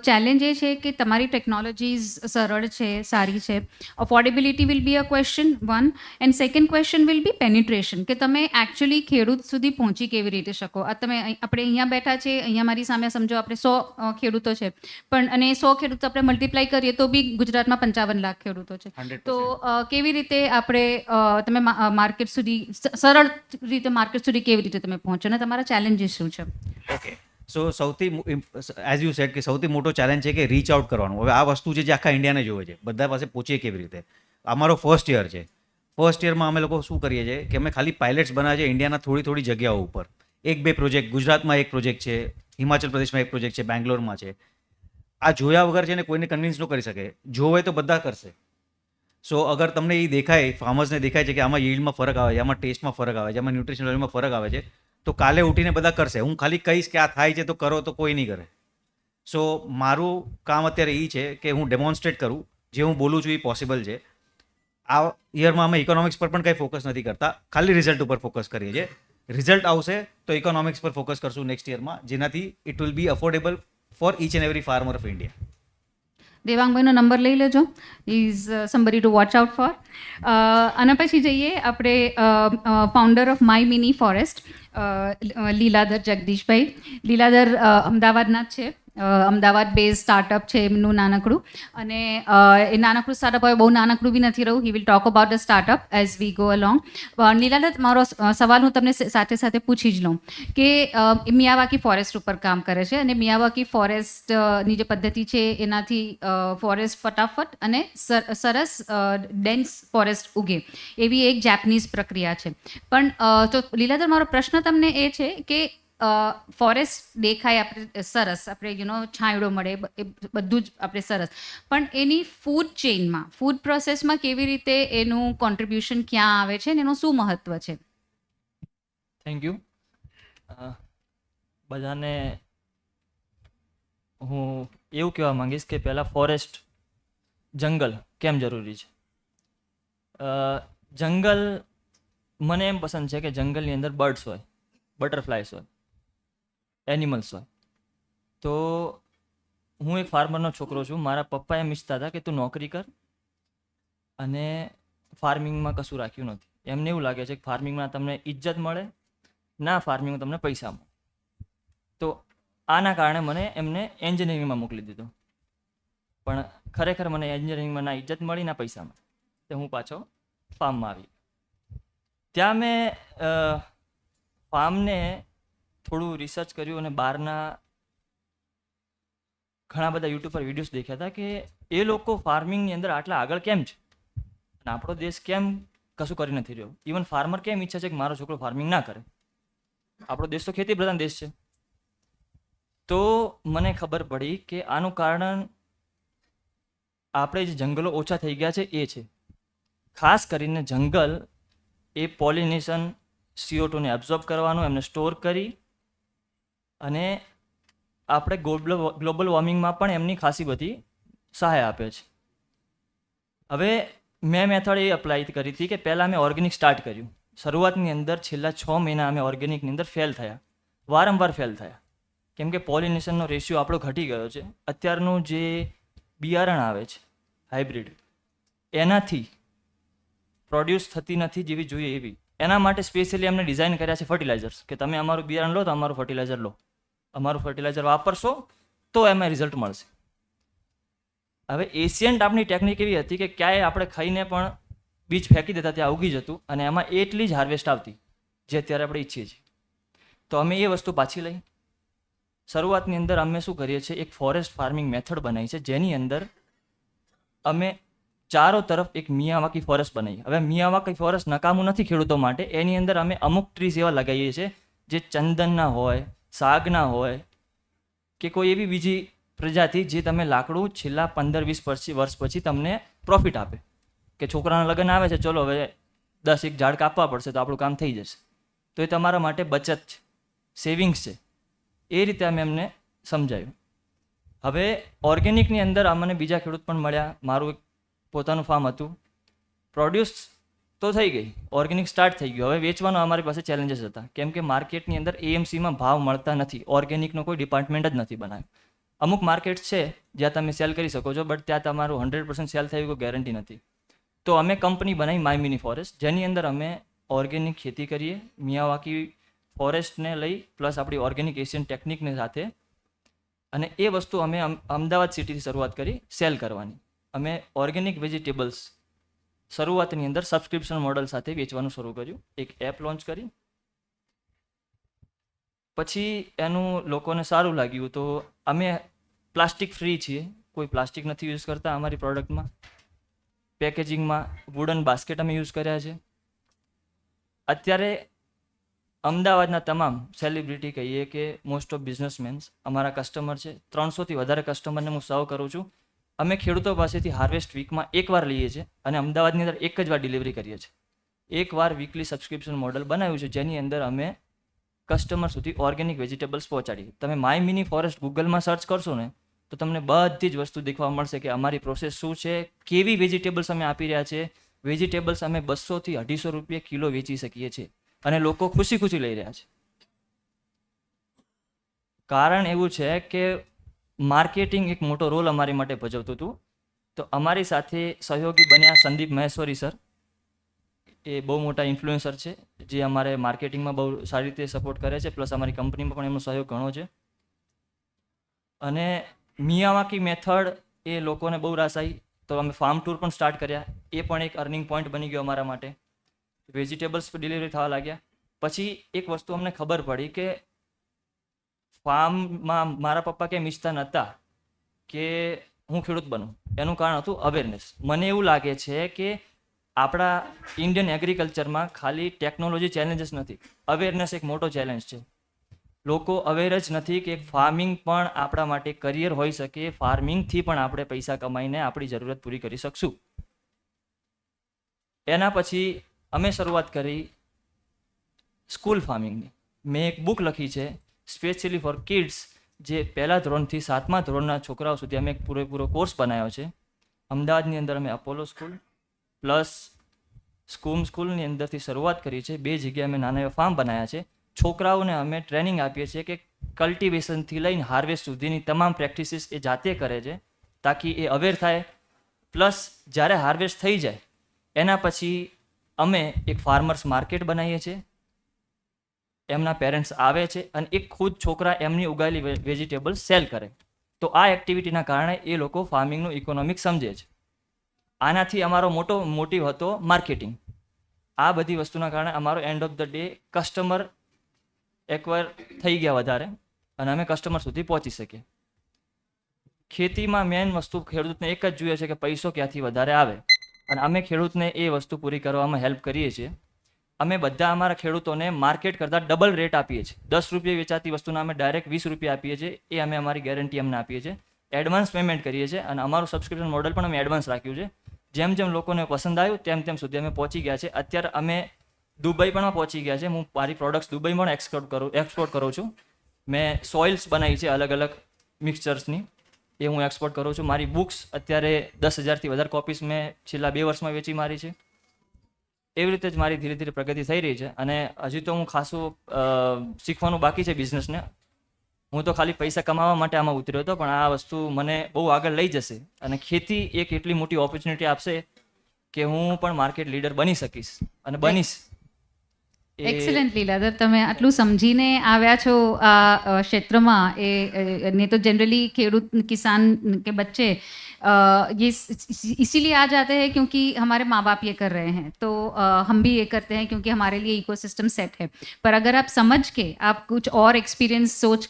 ચેલેન્જ એ છે કે તમારી ટેકનોલોજીઝ સરળ છે, સારી છે. Affordability will be a question one, and second question will be penetration, કે તમે એકચ્યુઅલી ખેડૂત સુધી પહોંચી કેવી રીતે શકો. આપણે અહીંયા બેઠા છે, અહીંયા મારી સામે સમજો આપણે 100 ખેડૂતો છે, પણ અને 100 ખેડૂતો આપણે મલ્ટીપ્લાય કરીએ તો બી ગુજરાતમાં 55 લાખ ખેડૂતો છે. 100%. તો કેવી રીતે આપણે તમે માર્કેટ સુધી સરળ રીતે માર્કેટ સુધી કેવી રીતે તમે પહોંચો અને તમારા ચેલેન્જીસ શું છે? ઓકે, સો સૌથી એઝ યુ સેડ કે સૌથી મોટો ચેલેન્જ છે કે રીચ આઉટ કરવાનું. હવે આ વસ્તુ છે જે આખા ઇન્ડિયાને જોવે છે, બધા પાસે પહોંચીએ કેવી રીતે. અમારો ફર્સ્ટ યર છે. ફર્સ્ટ યરમાં અમે લોકો શું કરીએ છીએ કે અમે ખાલી પાયલટ્સ બનાવીએ છીએ ઇન્ડિયાના થોડી જગ્યાઓ ઉપર. 1-2 પ્રોજેક્ટ, ગુજરાતમાં એક પ્રોજેક્ટ છે, હિમાચલ પ્રદેશમાં એક પ્રોજેક્ટ છે, બેંગ્લોરમાં છે. આ જોયા વગર છે ને કોઈને કન્વિન્સ ન કરી શકે. જોવે તો બધા કરશે. સો અગર તમને એ દેખાય, ફાર્મર્સને દેખાય છે કે આમાં યીલ્ડમાં ફરક આવે છે, આમાં ટેસ્ટમાં ફરક આવે છે, આમાં ન્યુટ્રિશનલ વેલ્યુમાં ફરક આવે છે, તો કાલે ઉઠીને બધા કરશે. હું ખાલી કહીશ કે આ થાય છે તો કરો, તો કોઈ નહીં કરે. સો મારું કામ અત્યારે એ છે કે હું ડેમોન્સ્ટ્રેટ કરું, જે હું બોલું છું એ પોસિબલ છે. આ યરમાં અમે ઇકોનોમિક્સ પર પણ કંઈ ફોકસ નથી કરતા, ખાલી રિઝલ્ટ ઉપર ફોકસ કરીએ છીએ. રિઝલ્ટ આવશે તો ઇકોનોમિક્સ પર ફોકસ કરશું નેક્સ્ટ યરમાં, જેનાથી it will be affordable for each and every farmer of India. દેવાંગભાઈનો નંબર લઈ લેજો, is somebody to watch out for. આના પછી જઈએ આપણે founder of My Mini Forest, Liladhar Jagdishbhai. Liladhar અમદાવાદના જ છે, અમદાવાદ બેઝ સ્ટાર્ટઅપ છે એમનું નાનકડું, અને એ નાનકડું સ્ટાર્ટઅપ હવે બહુ નાનકડું બી નથી રહ્યું. He will talk about the startup as we go along. Liladhar, મારો સવાલ હું તમને સાથે સાથે પૂછી જ લઉં કે મિયાવાકી ફોરેસ્ટ ઉપર કામ કરે છે, અને મિયાવાકી ફોરેસ્ટની જે પદ્ધતિ છે એનાથી ફોરેસ્ટ ફટાફટ અને સરસ ડેન્સ ફોરેસ્ટ ઉગે એવી એક જાપનીઝ પ્રક્રિયા છે. પણ તો લીલાધર, મારો પ્રશ્ન તમને એ છે કે ફોરેસ્ટ દેખાય આપણે સરસ, આપણે છાંયડો મળે, એ બધું જ આપણે સરસ, પણ એની ફૂડ ચેઇનમાં, ફૂડ પ્રોસેસમાં કેવી રીતે એનું કોન્ટ્રીબ્યુશન ક્યાં આવે છે અને એનું શું મહત્વ છે? Thank you. બધાને હું એવું કહેવા માંગીશ કે પહેલાં ફોરેસ્ટ, જંગલ કેમ જરૂરી છે. જંગલ મને એમ પસંદ છે કે જંગલની અંદર બર્ડ્સ હોય, બટરફ્લાયસ હોય, એનિમલ્સ હોય. તો હું એક ફાર્મરનો છોકરો છું. મારા પપ્પા એમ ઈચ્છતા હતા કે તું નોકરી કર અને ફાર્મિંગમાં કશું રાખ્યું નથી. એમને એવું લાગે છે કે ફાર્મિંગમાં તમને ઇજ્જત મળે, ના ફાર્મિંગમાં તમને પૈસા મળે. તો આના કારણે મને એમને એન્જિનિયરિંગમાં મોકલી દીધો. પણ ખરેખર મને એન્જિનિયરિંગમાં ના ઇજ્જત મળી, ના પૈસા મળે. તો હું પાછો ફાર્મમાં આવી. ત્યાં મેં ફાર્મને થોડું રિસર્ચ કર્યું અને બહારના ઘણા બધા યુટ્યુબ પર વિડીયોઝ દેખ્યા હતા કે એ લોકો ફાર્મિંગની અંદર આટલા આગળ કેમ છે અને આપણો દેશ કેમ કશું કરી નથી રહ્યો. ઇવન ફાર્મર કેમ ઈચ્છે છે કે મારો છોકરો ફાર્મિંગ ના કરે. આપણો દેશ તો ખેતી પ્રધાન દેશ છે. તો મને ખબર પડી કે આનું કારણ આપણે જે જંગલો ઓછા થઈ ગયા છે એ છે. ખાસ કરીને જંગલ એ પોલિનેશન CO2 ને એબ્ઝોર્બ કરવાનું, એમને સ્ટોર કરી અને આપણે ગ્લોબલ વોર્મિંગમાં પણ એમની ખાસી બધી સહાય આપે છે. હવે મેં મેથડ એ અપ્લાય કરી હતી કે પહેલાં મેં ઓર્ગેનિક સ્ટાર્ટ કર્યું. શરૂઆતની અંદર છેલ્લા 6 મહિના અમે ઓર્ગેનિકની અંદર ફેલ થયા, વારંવાર ફેલ થયા, કેમ કે પોલિનેશનનો રેશિયો આપણો ઘટી ગયો છે. અત્યારનું જે બિયારણ આવે છે હાઇબ્રિડ, એનાથી પ્રોડ્યુસ થતી નથી જેવી જોઈએ એવી. એના માટે સ્પેશિયલી અમને ડિઝાઇન કર્યા છે ફર્ટિલાઇઝર્સ, કે તમે અમારું બિયારણ લો તો અમારું ફર્ટિલાઇઝર લો, અમારું ફર્ટિલાઇઝર વાપરશો તો એમાં રિઝલ્ટ મળશે. હવે એશિયન્ટ આપણી ટેકનિક એવી હતી કે ક્યાંય આપણે ખાઈને પણ બીજ ફેંકી દેતા ત્યાં ઉગી જતું અને એમાં એટલી જ હાર્વેસ્ટ આવતી જે અત્યારે આપણે ઈચ્છીએ છીએ. તો અમે એ વસ્તુ પાછી લઈ. શરૂઆતની અંદર અમે શું કરીએ છીએ, એક ફોરેસ્ટ ફાર્મિંગ મેથડ બનાવી છે જેની અંદર અમે ચારો તરફ એક મિયાવાકી ફોરેસ્ટ બનાવી. હવે મિયાવાકી ફોરેસ્ટ નકામું નથી ખેડૂતો માટે, એની અંદર અમે અમુક ટ્રીઝ એવા લગાવીએ છીએ જે ચંદનના હોય, સાગના હોય કે કોઈ એવી બીજી પ્રજાતિ જે તમે લાકડું છેલ્લા 15-20 વર્ષ પછી તમને પ્રોફિટ આપે. કે છોકરાના લગ્ન આવે છે, ચલો હવે 10 એક ઝાડ કાપવા પડશે તો આપણું કામ થઈ જશે, તો એ તમારા માટે બચત છે, સેવિંગ્સ છે. એ રીતે અમે એમને સમજાયું. હવે ઓર્ગેનિકની અંદર અમને બીજા ખેડૂત પણ મળ્યા. મારું એક પોતાનું ફાર્મ હતું, પ્રોડ્યુસ તો થઈ ગઈ, ઓર્ગેનિક સ્ટાર્ટ થઈ ગયું. હવે વેચવાનો અમારી પાસે ચેલેન્જીસ હતા, કેમ કે માર્કેટની અંદર AMCમાં ભાવ મળતા નથી, ઓર્ગેનિકનો કોઈ ડિપાર્ટમેન્ટ જ નથી બનાવ્યો. અમુક માર્કેટ છે જ્યાં તમે સેલ કરી શકો છો, બટ ત્યાં તમારું 100% સેલ થયું કોઈ ગેરંટી નથી. તો અમે કંપની બનાવી માય મિની ફોરેસ્ટ, જેની અંદર અમે ઓર્ગેનિક ખેતી કરીએ, મિયાવાકી ફોરેસ્ટને લઈ પ્લસ આપણી ઓર્ગેનિક એશિયન ટેકનિકને સાથે. અને એ વસ્તુ અમે અમદાવાદ સિટીથી શરૂઆત કરી સેલ કરવાની. અમે ઓર્ગેનિક વેજીટેબલ્સ શરૂઆતની અંદર સબસ્ક્રિપ્શન મોડલ સાથે વેચવાનું શરૂ કર્યું. એક એપ લોન્ચ કરી, પછી એનું લોકોને સારું લાગ્યું તો અમે પ્લાસ્ટિક ફ્રી છીએ, કોઈ પ્લાસ્ટિક નથી યુઝ કરતા અમારી પ્રોડક્ટમાં. પેકેજિંગમાં વુડન બાસ્કેટ અમે યુઝ કર્યા છે. અત્યારે અમદાવાદના તમામ સેલિબ્રિટી કહીએ કે મોસ્ટ ઓફ બિઝનેસમેન્સ અમારા કસ્ટમર છે. 300થી વધારે કસ્ટમરને હું સર્વ કરું છું. અમે ખેડૂતો પાસેથી હાર્વેસ્ટ વીકમાં એકવાર લઈએ છીએ અને અમદાવાદની અંદર એક જ વાર ડિલિવરી કરીએ છીએ. એકવાર વીકલી સબસ્ક્રિપ્શન મોડલ બનાવ્યું છે જેની અંદર અમે કસ્ટમર સુધી ઓર્ગેનિક વેજીટેબલ્સ પહોંચાડીએ. તમે માય મિની ફોરેસ્ટ ગૂગલમાં સર્ચ કરશો ને તો તમને બધી જ વસ્તુ દેખવા મળશે કે અમારી પ્રોસેસ શું છે, કેવી વેજીટેબલ્સ અમે આપી રહ્યા છે. વેજીટેબલ્સ અમે 200થી 250 રૂપિયા કિલો વેચી શકીએ છીએ અને લોકો ખુશી ખુશી લઈ રહ્યા છે. કારણ એવું છે કે માર્કેટિંગ એક મોટો રોલ અમારી માટે ભજવતું હતું. તો અમારી સાથે સહયોગી બન્યા સંદીપ મહેશ્વરી સર, એ બહુ મોટા ઇન્ફ્લુએન્સર છે જે અમારે માર્કેટિંગમાં બહુ સારી રીતે સપોર્ટ કરે છે, પ્લસ અમારી કંપનીમાં પણ એમનો સહયોગ ઘણો છે. અને મિયાવાકી મેથડ એ લોકોને બહુ રાસ આવી તો અમે ફાર્મ ટૂર પણ સ્ટાર્ટ કર્યા. એ પણ એક અર્નિંગ પોઈન્ટ બની ગયો અમારા માટે. વેજીટેબલ્સ પર ડિલિવરી થવા લાગ્યા. પછી એક વસ્તુ અમને ખબર પડી કે ફાર્મમાં મારા પપ્પા કેમ ઈચ્છતા નહોતા કે હું ખેડૂત બનું. એનું કારણ હતું અવેરનેસ. મને એવું લાગે છે કે આપણા ઇન્ડિયન એગ્રીકલ્ચરમાં ખાલી ટેકનોલોજી ચેલેન્જીસ નથી, અવેરનેસ એક મોટો ચેલેન્જ છે. લોકો અવેર જ નથી કે ફાર્મિંગ પણ આપણા માટે કરિયર હોઈ શકે, ફાર્મિંગથી પણ આપણે પૈસા કમાઈને આપણી જરૂરત પૂરી કરી શકશું. એના પછી અમે શરૂઆત કરી સ્કૂલ ફાર્મિંગની. મેં એક બુક લખી છે સ્પેશિયલી ફોર કિડ્સ, જે 1લા ધોરણથી 7મા ધોરણના છોકરાઓ સુધી અમે એક પૂરેપૂરો કોર્સ બનાવ્યો છે. અમદાવાદની અંદર અમે અપોલો સ્કૂલ પ્લસ સ્કૂલની અંદરથી શરૂઆત કરી છે. 2 જગ્યાએ અમે નાના એવા ફાર્મ બનાવ્યા છે. છોકરાઓને અમે ટ્રેનિંગ આપીએ છીએ કે કલ્ટિવેશનથી લઈને હાર્વેસ્ટ સુધીની તમામ પ્રેક્ટિસીસ એ જાતે કરે છે, તાકી એ અવેર થાય. પ્લસ જ્યારે હાર્વેસ્ટ થઈ જાય એના પછી અમે એક ફાર્મર્સ માર્કેટ બનાવીએ છીએ. એમના પેરેન્ટ્સ આવે છે અને એક ખુદ છોકરા એમની ઉગાયેલી વેજીટેબલ્સ સેલ કરે. તો આ એક્ટિવિટીના કારણે એ લોકો ફાર્મિંગનું ઇકોનોમિક સમજે છે. આનાથી અમારો મોટો મોટિવ હતો માર્કેટિંગ. આ બધી વસ્તુના કારણે અમારો end of the day customer એકવાર થઈ ગયા વધારે અને અમે કસ્ટમર સુધી પહોંચી શકીએ. ખેતીમાં મેઇન વસ્તુ ખેડૂતને એક જ જોઈએ છે કે પૈસો ક્યાંથી વધારે આવે, અને અમે ખેડૂતને એ વસ્તુ પૂરી કરવામાં હેલ્પ કરીએ છીએ. અમે બધા અમારા ખેડૂતોને માર્કેટ કરતાં ડબલ રેટ આપીએ છીએ. 10 રૂપિયા વેચાતી વસ્તુના અમે ડાયરેક્ટ 20 રૂપિયા આપીએ છીએ. એ અમે અમારી ગેરંટી અમને આપીએ છીએ. એડવાન્સ પેમેન્ટ કરીએ છીએ અને અમારું સબસ્ક્રિપ્શન મોડલ પણ અમે એડવાન્સ રાખ્યું છે. જેમ જેમ લોકોને પસંદ આવ્યું તેમ તેમ સુધી અમે પહોંચી ગયા છે. અત્યારે અમે દુબઈ પણ પહોંચી ગયા છે. હું મારી પ્રોડક્ટ્સ દુબઈ પણ એક્સપોર્ટ કરું છું. મેં સોઇલ્સ બનાવી છે અલગ અલગ મિક્સચર્સની, એ હું એક્સપોર્ટ કરું છું. મારી બુક્સ અત્યારે 10,000થી વધારે કોપીસ મેં છેલ્લા 2 વર્ષમાં વેચી મારી છે. એવી રીતે જ મારી ધીરે ધીરે પ્રગતિ થઈ રહી છે. અને હજી તો હું ખાસું શીખવાનું બાકી છે બિઝનેસને. હું તો ખાલી પૈસા કમાવા માટે આમાં ઉતર્યો હતો, પણ આ વસ્તુ મને બહુ આગળ લઈ જશે. અને ખેતી એક એટલી મોટી ઓપોર્ચ્યુનિટી આપશે કે હું પણ માર્કેટ લીડર બની શકીશ અને બનીશ. એક્સલન્ટ લીલાધર, તમે આટલું સમજીને આવ્યા છો આ ક્ષેત્રમાં. ने तो जनरली खेडूत किसान के बच्चे ये इसीलिए आ जाते हैं क्योंकि हमारे माँ बाप ये कर रहे हैं, तो हम भी ये करते हैं क्योंकि हमारे लिए इकोसिस्टम सेट है. पर अगर आप समझ के, आप कुछ और एक्सपीरियंस सोच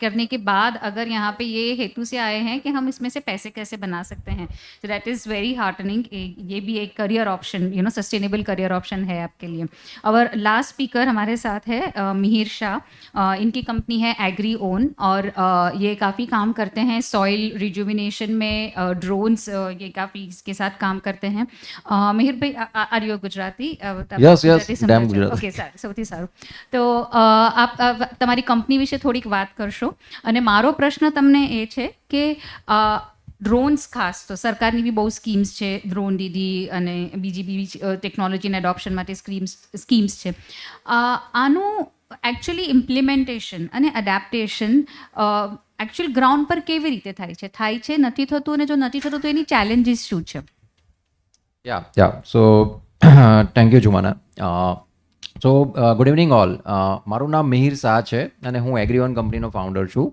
करने के बाद अगर यहाँ पे ये हेतु से आए हैं कि हम इसमें से पैसे कैसे बना सकते हैं, तो दैट इज़ वेरी हार्टनिंग. ये भी एक career option, sustainable career option है आपके लिए. और लास्ट स्पीकर हमारे साथ है मिहिर शाह. इनकी कंपनी है एग्री ओन और ये काफ़ी काम करते हैं सॉइल रिजुविनेशन में. ड्रोन्स ये काफ़ी इसके साथ काम करते हैं. મિહિર ભાઈ, are you Gujarati? Yes, damn Gujarati. Okay, સૌથી સારું. તો આપ તમારી કંપની વિશે થોડીક વાત કરશો. અને મારો પ્રશ્ન તમને એ છે કે ડ્રોન્સ ખાસ તો સરકારની બી બહુ સ્કીમ્સ છે, ડ્રોન દીદી અને બીજી ટેકનોલોજીના એડોપ્શન માટે સ્કીમ્સ છે. આનું એકચ્યુઅલી ઇમ્પ્લિમેન્ટેશન અને એડેપ્ટેશન એકચ્યુઅલ ગ્રાઉન્ડ પર કેવી રીતે થાય છે, નથી થતું, અને જો નથી થતું તો એની ચેલેન્જીસ શું છે? Yeah. So, thank you, Jumana. Good evening all. મારું નામ મિહિર શાહ છે અને હું એગ્રીઓન કંપનીનો ફાઉન્ડર છું.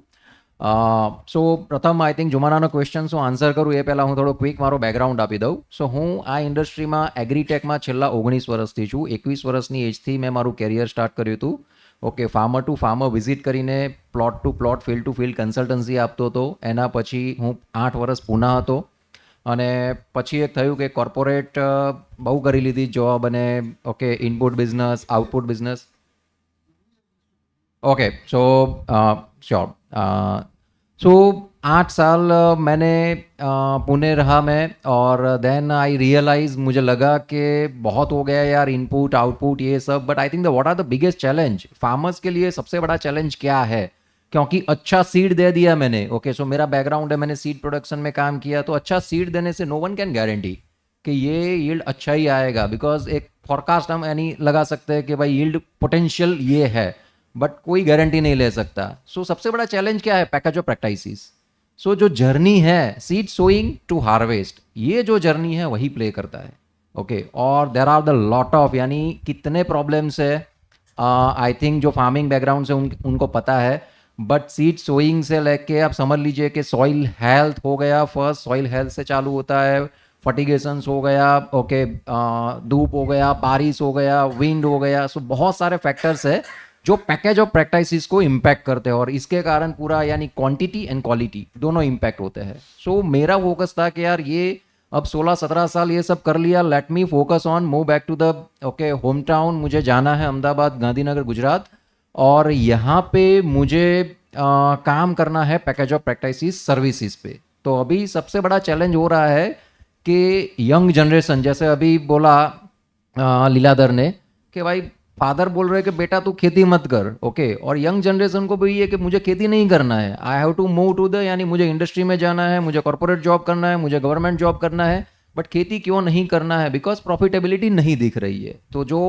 સો પ્રથમ આઈ થિંક જુમાનાનો ક્વેશ્ચન શું આન્સર કરું એ પહેલાં હું થોડો ક્વિક મારો બેકગ્રાઉન્ડ આપી દઉં. સો હું આ ઇન્ડસ્ટ્રીમાં એગ્રીટેકમાં છેલ્લા 19 વર્ષથી છું. 21 વર્ષની એજથી મેં મારું કેરિયર સ્ટાર્ટ કર્યું હતું. Okay, farmer to farmer visit કરીને plot to plot, field to field consultancy આપતો હતો. એના પછી હું 8 વર્ષ પૂના હતો અને પછી એક થયું કે કોર્પોરેટ બહુ કરી લીધી જોબ અને okay input business, output business. Okay, so sure. So 8 साल मैंने पुणे रहा मैं और देन आई रियलाइज, मुझे लगा कि बहुत हो गया यार इनपुट आउटपुट ये सब. But I think the what are the biggest challenge farmers के लिए, सबसे बड़ा चैलेंज क्या है? क्योंकि अच्छा सीड दे दिया मैंने. ओके, सो मेरा बैकग्राउंड है, मैंने सीड प्रोडक्शन में काम किया. तो अच्छा सीड देने से नो वन कैन गारंटी कि ये यील्ड अच्छा ही आएगा. बिकॉज एक फॉरकास्ट हम यानी लगा सकते हैं कि भाई यील्ड पोटेंशियल ये है, बट कोई गारंटी नहीं ले सकता. सो सबसे बड़ा चैलेंज क्या है? Package of practices. सो जो जर्नी है सीड सोइंग टू हार्वेस्ट, ये जो जर्नी है वही प्ले करता है. ओके, और there are the lot of, यानी कितने प्रॉब्लम्स है आई थिंक जो फार्मिंग बैकग्राउंड से उनको पता है. बट सीड सोइंग से लेके आप समझ लीजिए कि सॉइल हेल्थ हो गया. फर्स्ट सॉइल हेल्थ से चालू होता है, फर्टिगेशंस हो गया, ओके, धूप हो गया, बारिश हो गया, विंड हो गया. सो बहुत सारे फैक्टर्स है जो पैकेज ऑफ प्रैक्टिसेस को इम्पैक्ट करते हैं और इसके कारण पूरा यानी क्वांटिटी एंड क्वालिटी दोनों इम्पैक्ट होते हैं. सो मेरा फोकस था कि यार ये अब 16-17 साल ये सब कर लिया, let me focus on move back to the okay home town. मुझे जाना है अहमदाबाद, गांधीनगर, गुजरात, और यहाँ पे मुझे काम करना है पैकेज ऑफ प्रैक्टिसेस सर्विसेज पे. तो अभी सबसे बड़ा चैलेंज हो रहा है कि यंग जनरेशन, जैसे अभी बोला लीलाधर ने कि भाई फादर बोल रहे हैं कि बेटा तू खेती मत कर. ओके, और यंग जनरेशन को भी ये कि मुझे खेती नहीं करना है, I have to move to the, यानी मुझे इंडस्ट्री में जाना है, मुझे कॉर्पोरेट जॉब करना है, मुझे गवर्नमेंट जॉब करना है. बट खेती क्यों नहीं करना है? बिकॉज प्रॉफिटेबिलिटी नहीं दिख रही है. तो जो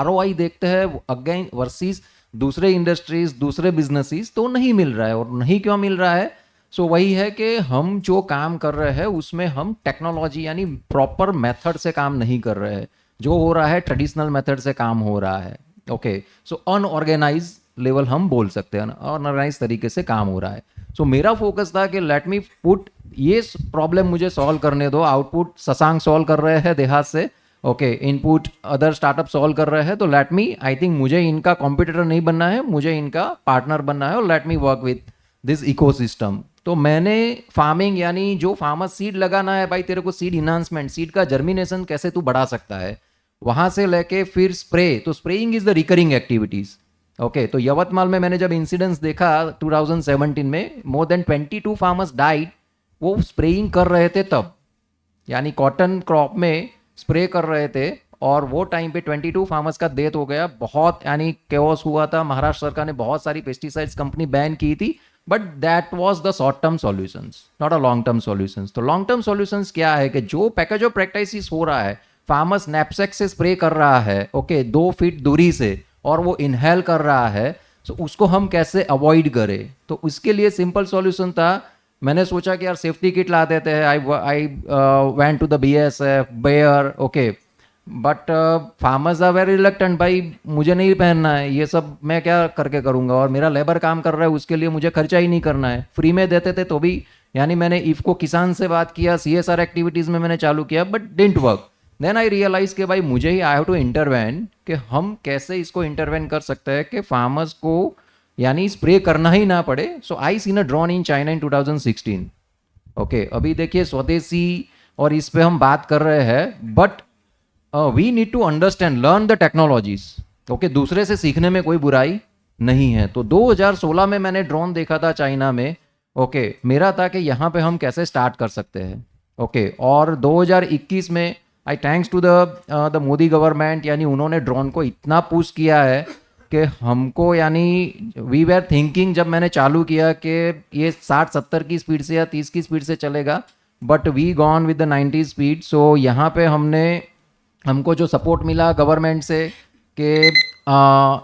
ROI देखते हैं अगेन वर्सेस दूसरे इंडस्ट्रीज, दूसरे बिजनेसेस, तो नहीं मिल रहा है. और नहीं क्यों मिल रहा है? सो वही है कि हम जो काम कर रहे हैं उसमें हम टेक्नोलॉजी यानी प्रॉपर मेथड से काम नहीं कर रहे हैं. जो हो रहा है ट्रेडिशनल मेथड से काम हो रहा है. ओके, सो अनऑर्गेनाइज लेवल हम बोल सकते हैं, अनऑर्गेनाइज तरीके से काम हो रहा है. सो मेरा फोकस था कि लेट मी पुट ये प्रॉब्लम मुझे सॉल्व करने दो. आउटपुट शशांक सॉल्व कर रहे हैं देहात से, okay, input other startup solve कर रहे हैं. तो लेट मी, आई थिंक मुझे इनका कॉम्पिटिटर नहीं बनना है, मुझे इनका पार्टनर बनना है और let me work with this ecosystem. तो मैंने फार्मिंग यानी जो फार्मर सीड लगाना है, भाई तेरे को सीड इन्हांसमेंट, सीड का जर्मिनेशन कैसे तू बढ़ा सकता है, वहाँ से लेके फिर स्प्रे. तो spraying is the recurring activities. Okay, तो यवतमाल में मैंने जब इंसिडेंट्स देखा 2017 में, मोर देन 22 फार्मर्स डाइड. वो स्प्रेइंग कर रहे थे तब, यानी कॉटन क्रॉप में स्प्रे कर रहे थे और वो टाइम पे 22 फार्मर्स का डेथ हो गया, बहुत यानी केओस हुआ था, महाराष्ट्र सरकार ने बहुत सारी पेस्टिसाइड्स कंपनी बैन की थी, but that was the short term solutions, not a long term solutions. तो लॉन्ग टर्म सॉल्यूशंस क्या है कि जो पैकेज ऑफ प्रैक्टिस हो रहा है, फार्मर्स नैपसेक से स्प्रे कर रहा है, ओके 2 फीट दूरी से, और वो इनहेल कर रहा है, तो उसको हम कैसे अवॉइड करें। तो उसके लिए सिंपल सॉल्यूशन था, मैंने सोचा कि यार सेफ्टी किट ला देते हैं। I went to the BASF, Bayer, okay, but farmers are very reluctant, भाई मुझे नहीं पहनना है ये सब, मैं क्या करके करूँगा, और मेरा लेबर काम कर रहा है, उसके लिए मुझे खर्चा ही नहीं करना है। फ्री में देते थे तो भी, यानी मैंने इफ़को किसान से बात किया, CSR एक्टिविटीज़ में मैंने चालू किया, but didn't work. Then I realize कि भाई मुझे ही आई हैव टू इंटरवेन, कि हम कैसे इसको इंटरवेन कर सकते हैं कि फार्मर्स को यानी स्प्रे करना ही ना पड़े। So I seen a drone in China in 2016। Okay, अभी देखिए स्वदेशी और इस पे हम बात कर रहे हैं, but we need to understand, learn the technologies. Okay, दूसरे से सीखने में कोई बुराई नहीं है। तो 2016 में मैंने ड्रोन देखा था चाइना में। ओके, मेरा था कि यहाँ पे हम कैसे स्टार्ट कर सकते हैं। ओके, और 2021 में I thanks to the Modi government, यानी उन्होंने ड्रोन को इतना पुश किया है कि हमको, यानी वी वेर थिंकिंग जब मैंने चालू किया कि ये 60-70 की स्पीड से या 30 की स्पीड से चलेगा, but we gone with the 90 speed. So यहाँ पे हमको जो सपोर्ट मिला गवर्नमेंट से कि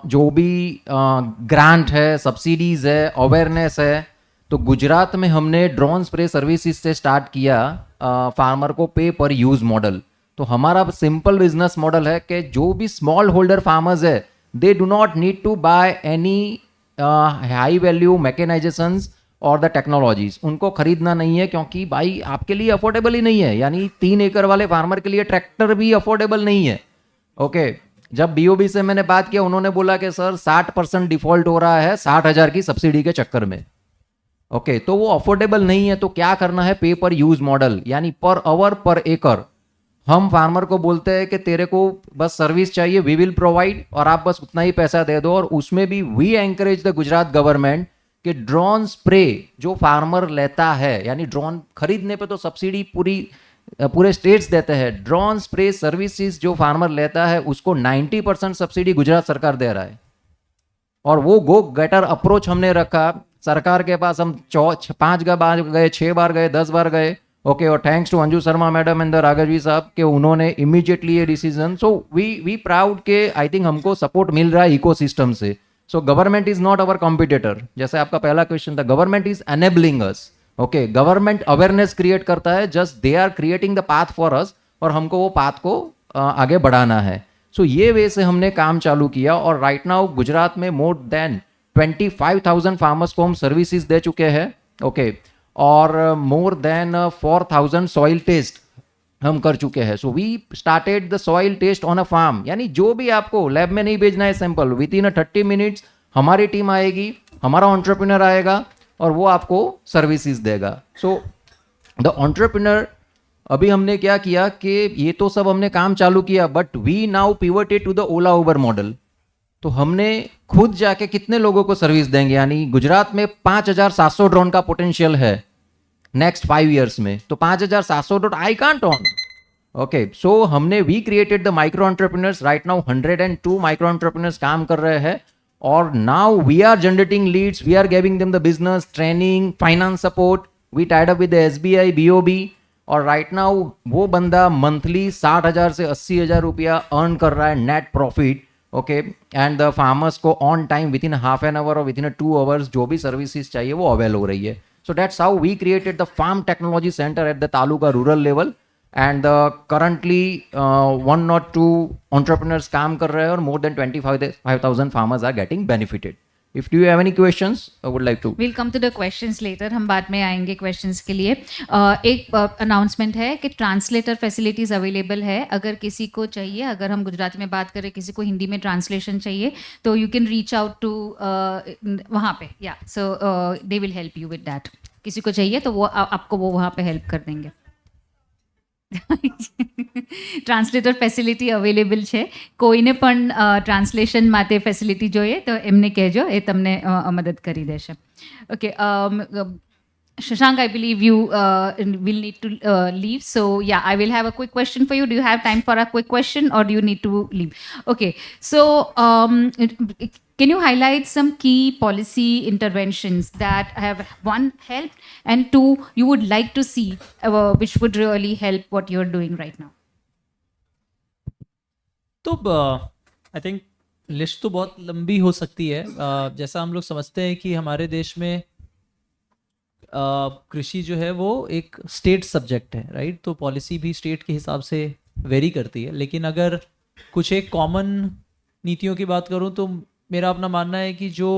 जो भी ग्रांट है, सब्सिडीज़ है, अवेयरनेस है, तो गुजरात में हमने ड्रोन स्प्रे सर्विसेज से स्टार्ट किया फार्मर को पे पर यूज़ मॉडल। तो हमारा सिंपल बिजनेस मॉडल है कि जो भी स्मॉल होल्डर फार्मर्स है, they do not need to buy any high value mechanisations और द टेक्नोलॉजीज, उनको खरीदना नहीं है, क्योंकि भाई आपके लिए अफोर्डेबल ही नहीं है। यानी 3 एकड़ वाले फार्मर के लिए ट्रैक्टर भी अफोर्डेबल नहीं है। ओके, जब BOB से मैंने बात किया, उन्होंने बोला कि सर 60% डिफॉल्ट हो रहा है 60,000 की सब्सिडी के चक्कर में। ओके, तो वो अफोर्डेबल नहीं है। तो क्या करना है, पे पर यूज मॉडल, यानी पर आवर पर एकड़। हम फार्मर को बोलते हैं कि तेरे को बस सर्विस चाहिए, वी विल प्रोवाइड, और आप बस उतना ही पैसा दे दो। और उसमें भी we encourage the Gujarat government कि ड्रोन स्प्रे जो फार्मर लेता है, यानी ड्रोन खरीदने पे तो सब्सिडी पूरे स्टेट्स देते हैं, ड्रोन स्प्रे सर्विसेज जो फार्मर लेता है उसको 90% सब्सिडी गुजरात सरकार दे रहा है। और वो गो गेटर अप्रोच हमने रखा सरकार के पास। हम 5 बार गए, 6 बार गए, 10 बार गए। ओके, और thanks to Anju Sharma madam and the Raghavi साहब के उन्होंने इमीडिएटली ये डिसीजन। सो वी प्राउड के आई थिंक हमको सपोर्ट मिल रहा है इकोसिस्टम से। So government is not our competitor, जैसे आपका पहला क्वेश्चन था, government is enabling us. Okay, government awareness create करता है, just they are creating the path for us, और हमको वो पाथ को आगे बढ़ाना है। सो ये वे से हमने काम चालू किया, और राइट नाउ गुजरात में मोर देन 25,000 फार्मर्स को हम सर्विसेज दे चुके हैं। ओके, और मोर देन 4,000 सॉइल टेस्ट हम कर चुके हैं। So we started the soil test on a farm, यानी जो भी आपको लैब में नहीं भेजना है सैंपल, विद इन 30 मिनट्स हमारी टीम आएगी, हमारा एंटरप्रेन्योर आएगा, और वो आपको सर्विसेज देगा। सो द एंटरप्रेन्योर, अभी हमने क्या किया कि ये तो सब हमने काम चालू किया, but we now pivoted to the Ola Uber model. तो हमने खुद जाके कितने लोगों को सर्विस देंगे, यानी गुजरात में 5,700 ड्रोन का पोटेंशियल है नेक्स्ट 5 ईयर्स में। तो 5,700 drone I can't on. Okay, so हमने we created the micro entrepreneurs. Right now 102 micro entrepreneurs काम कर रहे हैं, और now we are generating leads, we are giving them the business training, finance support. We tied up with the SBI, BOB, और right now वो बंदा monthly 60,000 से 80,000 रुपया अर्न कर रहा है net profit. Okay, and the farmers को on time within half an hour और विद इन 2 आवर्स जो भी सर्विसेज चाहिए वो अवेल हो रही है। So that's how we created the farm technology centre at the taluka rural level, and currently 1 or 2 entrepreneurs काम कर रहे हैं, और more than 25,000 farmers are getting benefited. If you have any questions, I would like to. Will come to the questions later, हम बाद में आएंगे questions के लिए। एक अनाउंसमेंट है कि ट्रांसलेटर फैसिलिटीज़ अवेलेबल है, अगर किसी को चाहिए, अगर हम गुजराती में बात करें, किसी को हिंदी में ट्रांसलेशन चाहिए, तो you can reach out to वहाँ पे, yeah so they will help you with that. किसी को चाहिए तो वो आपको वो वहाँ पे हेल्प कर देंगे। ટ્રાન્સલેટર ફેસિલિટી અવેલેબલ છે, કોઈને પણ ટ્રાન્સલેશન માટે ફેસિલિટી જોઈએ તો એમને કહેજો, એ તમને મદદ કરી દેશે. Okay, Shashank, I believe you will need to leave. So yeah, I will have a quick question for you. Do you have time for a quick question, or do you need to leave? Okay. So can you highlight some key policy interventions that have, one, helped, and two, you would like to see, which would really help what you're doing right now? तो I think list तो बहुत लंबी हो सकती है। जैसा हम लोग समझते हैं कि हमारे देश में कृषि जो है वो एक स्टेट सब्जेक्ट है, राइट? तो पॉलिसी भी स्टेट के हिसाब से वेरी करती है। लेकिन अगर कुछ एक कॉमन नीतियों की बात करूं तो मेरा अपना मानना है कि जो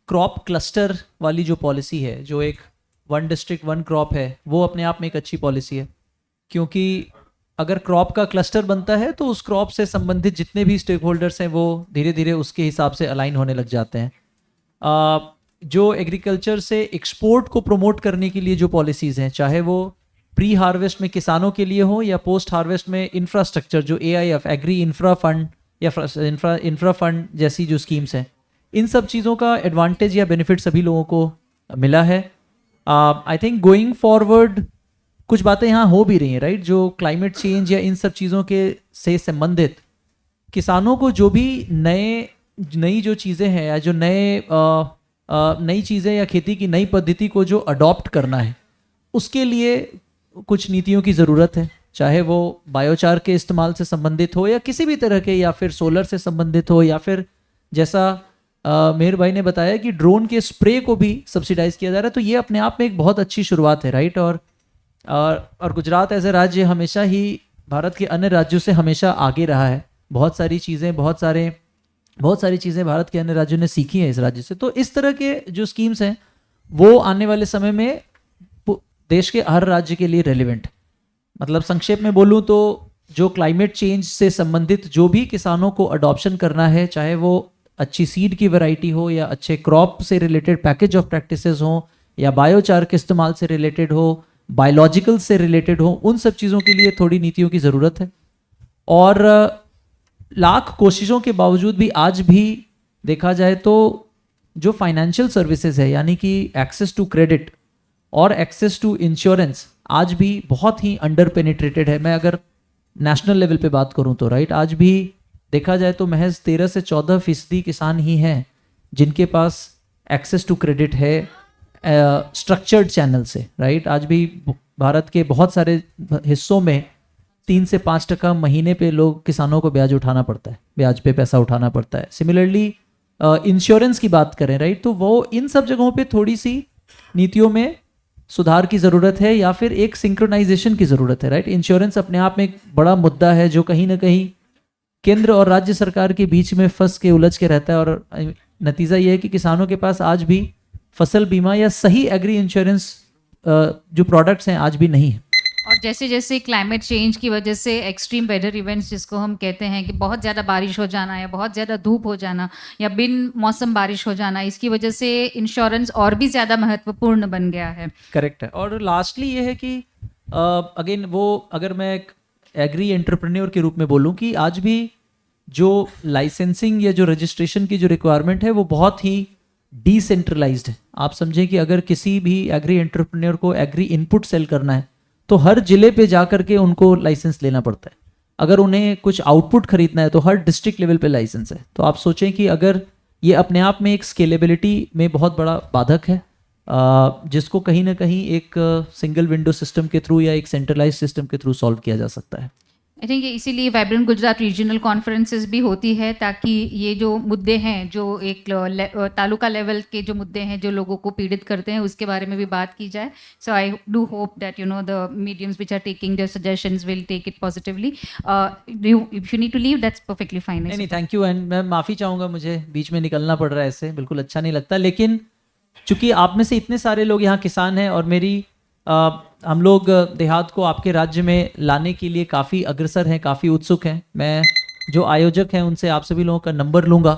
क्रॉप क्लस्टर वाली जो पॉलिसी है, जो एक वन डिस्ट्रिक्ट वन क्रॉप है, वो अपने आप में एक अच्छी पॉलिसी है। क्योंकि अगर क्रॉप का क्लस्टर बनता है तो उस क्रॉप से संबंधित जितने भी स्टेक होल्डर्स हैं वो धीरे धीरे उसके हिसाब से अलाइन होने लग जाते हैं। जो एग्रीकल्चर से एक्सपोर्ट को प्रमोट करने के लिए जो पॉलिसीज़ हैं, चाहे वो प्री हार्वेस्ट में किसानों के लिए हो या पोस्ट हार्वेस्ट में इंफ्रास्ट्रक्चर, जो AIF एग्री इंफ्रा फंड या इंफ्रा फंड जैसी जो स्कीम्स हैं, इन सब चीज़ों का एडवांटेज या बेनिफिट सभी लोगों को मिला है। आई थिंक गोइंग फॉरवर्ड कुछ बातें यहाँ हो भी रही हैं, राइट? जो क्लाइमेट चेंज या इन सब चीज़ों के से संबंधित किसानों को जो भी नई जो चीज़ें हैं या जो नई चीज़ें या खेती की नई पद्धति को जो अडॉप्ट करना है, उसके लिए कुछ नीतियों की ज़रूरत है। चाहे वो बायोचार के इस्तेमाल से संबंधित हो या किसी भी तरह के, या फिर सोलर से संबंधित हो, या फिर जैसा मेहर भाई ने बताया कि ड्रोन के स्प्रे को भी सब्सिडाइज किया जा रहा है। तो ये अपने आप में एक बहुत अच्छी शुरुआत है, राइट? और गुजरात एज ए राज्य हमेशा ही भारत के अन्य राज्यों से हमेशा आगे रहा है। बहुत सारी चीज़ें भारत के अन्य राज्यों ने सीखी हैं इस राज्य से। तो इस तरह के जो स्कीम्स हैं वो आने वाले समय में देश के हर राज्य के लिए रेलिवेंट। मतलब संक्षेप में बोलूँ तो जो क्लाइमेट चेंज से संबंधित जो भी किसानों को अडॉप्शन करना है, चाहे वो अच्छी सीड की वैरायटी हो या अच्छे क्रॉप से रिलेटेड पैकेज ऑफ प्रैक्टिसेस हो या बायोचार के इस्तेमाल से रिलेटेड हो, बायोलॉजिकल से रिलेटेड हो, उन सब चीज़ों के लिए थोड़ी नीतियों की ज़रूरत है। और लाख कोशिशों के बावजूद भी आज भी देखा जाए तो जो फाइनेंशियल सर्विसेज है, यानी कि एक्सेस टू क्रेडिट और एक्सेस टू इंश्योरेंस, आज भी बहुत ही अंडर पेनिट्रेटेड है। मैं अगर नेशनल लेवल पे बात करूं तो, राइट, आज भी देखा जाए तो महज 13 से 14% किसान ही हैं जिनके पास एक्सेस टू क्रेडिट है स्ट्रक्चर्ड चैनल से, राइट? आज भी भारत के बहुत सारे हिस्सों में 3 से 5% महीने पे लोग किसानों को ब्याज उठाना पड़ता है, ब्याज पे पैसा उठाना पड़ता है। सिमिलरली इंश्योरेंस की बात करें, राइट, तो वो इन सब जगहों पे थोड़ी सी नीतियों में सुधार की ज़रूरत है या फिर एक सिंक्रोनाइजेशन की ज़रूरत है, राइट? इंश्योरेंस अपने आप में एक बड़ा मुद्दा है जो कहीं ना कहीं केंद्र और राज्य सरकार के बीच में फंस के उलझ के रहता है। और नतीजा ये है कि किसानों के पास आज भी फसल बीमा या सही एग्री इंश्योरेंस जो प्रोडक्ट्स हैं आज भी नहीं है। और जैसे जैसे क्लाइमेट चेंज की वजह से एक्सट्रीम वेदर इवेंट्स, जिसको हम कहते हैं कि बहुत ज़्यादा बारिश हो जाना या बहुत ज़्यादा धूप हो जाना या बिन मौसम बारिश हो जाना, इसकी वजह से इंश्योरेंस और भी ज़्यादा महत्वपूर्ण बन गया है। करेक्ट है। और लास्टली ये है कि अगेन वो, अगर मैं एक एग्री एंटरप्रेन्योर के रूप में बोलूँ कि आज भी जो लाइसेंसिंग या जो रजिस्ट्रेशन की जो रिक्वायरमेंट है वो बहुत ही डिसेंट्रलाइज्ड है। आप समझें कि अगर किसी भी एग्री एंटरप्रेन्योर को एग्री इनपुट सेल करना है तो हर जिले पे जा करके उनको लाइसेंस लेना पड़ता है। अगर उन्हें कुछ आउटपुट खरीदना है तो हर डिस्ट्रिक्ट लेवल पे लाइसेंस है। तो आप सोचें कि अगर ये अपने आप में एक स्केलेबिलिटी में बहुत बड़ा बाधक है, जिसको कहीं ना कहीं एक सिंगल विंडो सिस्टम के थ्रू या एक सेंट्रलाइज सिस्टम के थ्रू सॉल्व किया जा सकता है। आई थिंक इसीलिए वाइब्रेंट गुजरात रीजनल कॉन्फ्रेंसेस भी होती है, ताकि ये जो मुद्दे हैं, जो एक तालुका लेवल के जो मुद्दे हैं जो लोगों को पीड़ित करते हैं, उसके बारे में भी बात की जाए। So I do hope that the mediums which are taking their suggestions will take it positively. If you need to leave, that's perfectly fine. नहीं, थैंक यू। एंड मैं माफ़ी चाहूँगा, मुझे बीच में निकलना पड़ रहा है, ऐसे बिल्कुल अच्छा नहीं लगता। लेकिन चूंकि आप में से इतने सारे लोग यहाँ किसान हैं और मेरी हम लोग देहात को आपके राज्य में लाने के लिए काफ़ी अग्रसर हैं, काफ़ी उत्सुक हैं। मैं जो आयोजक हैं उनसे आप सभी लोगों का नंबर लूँगा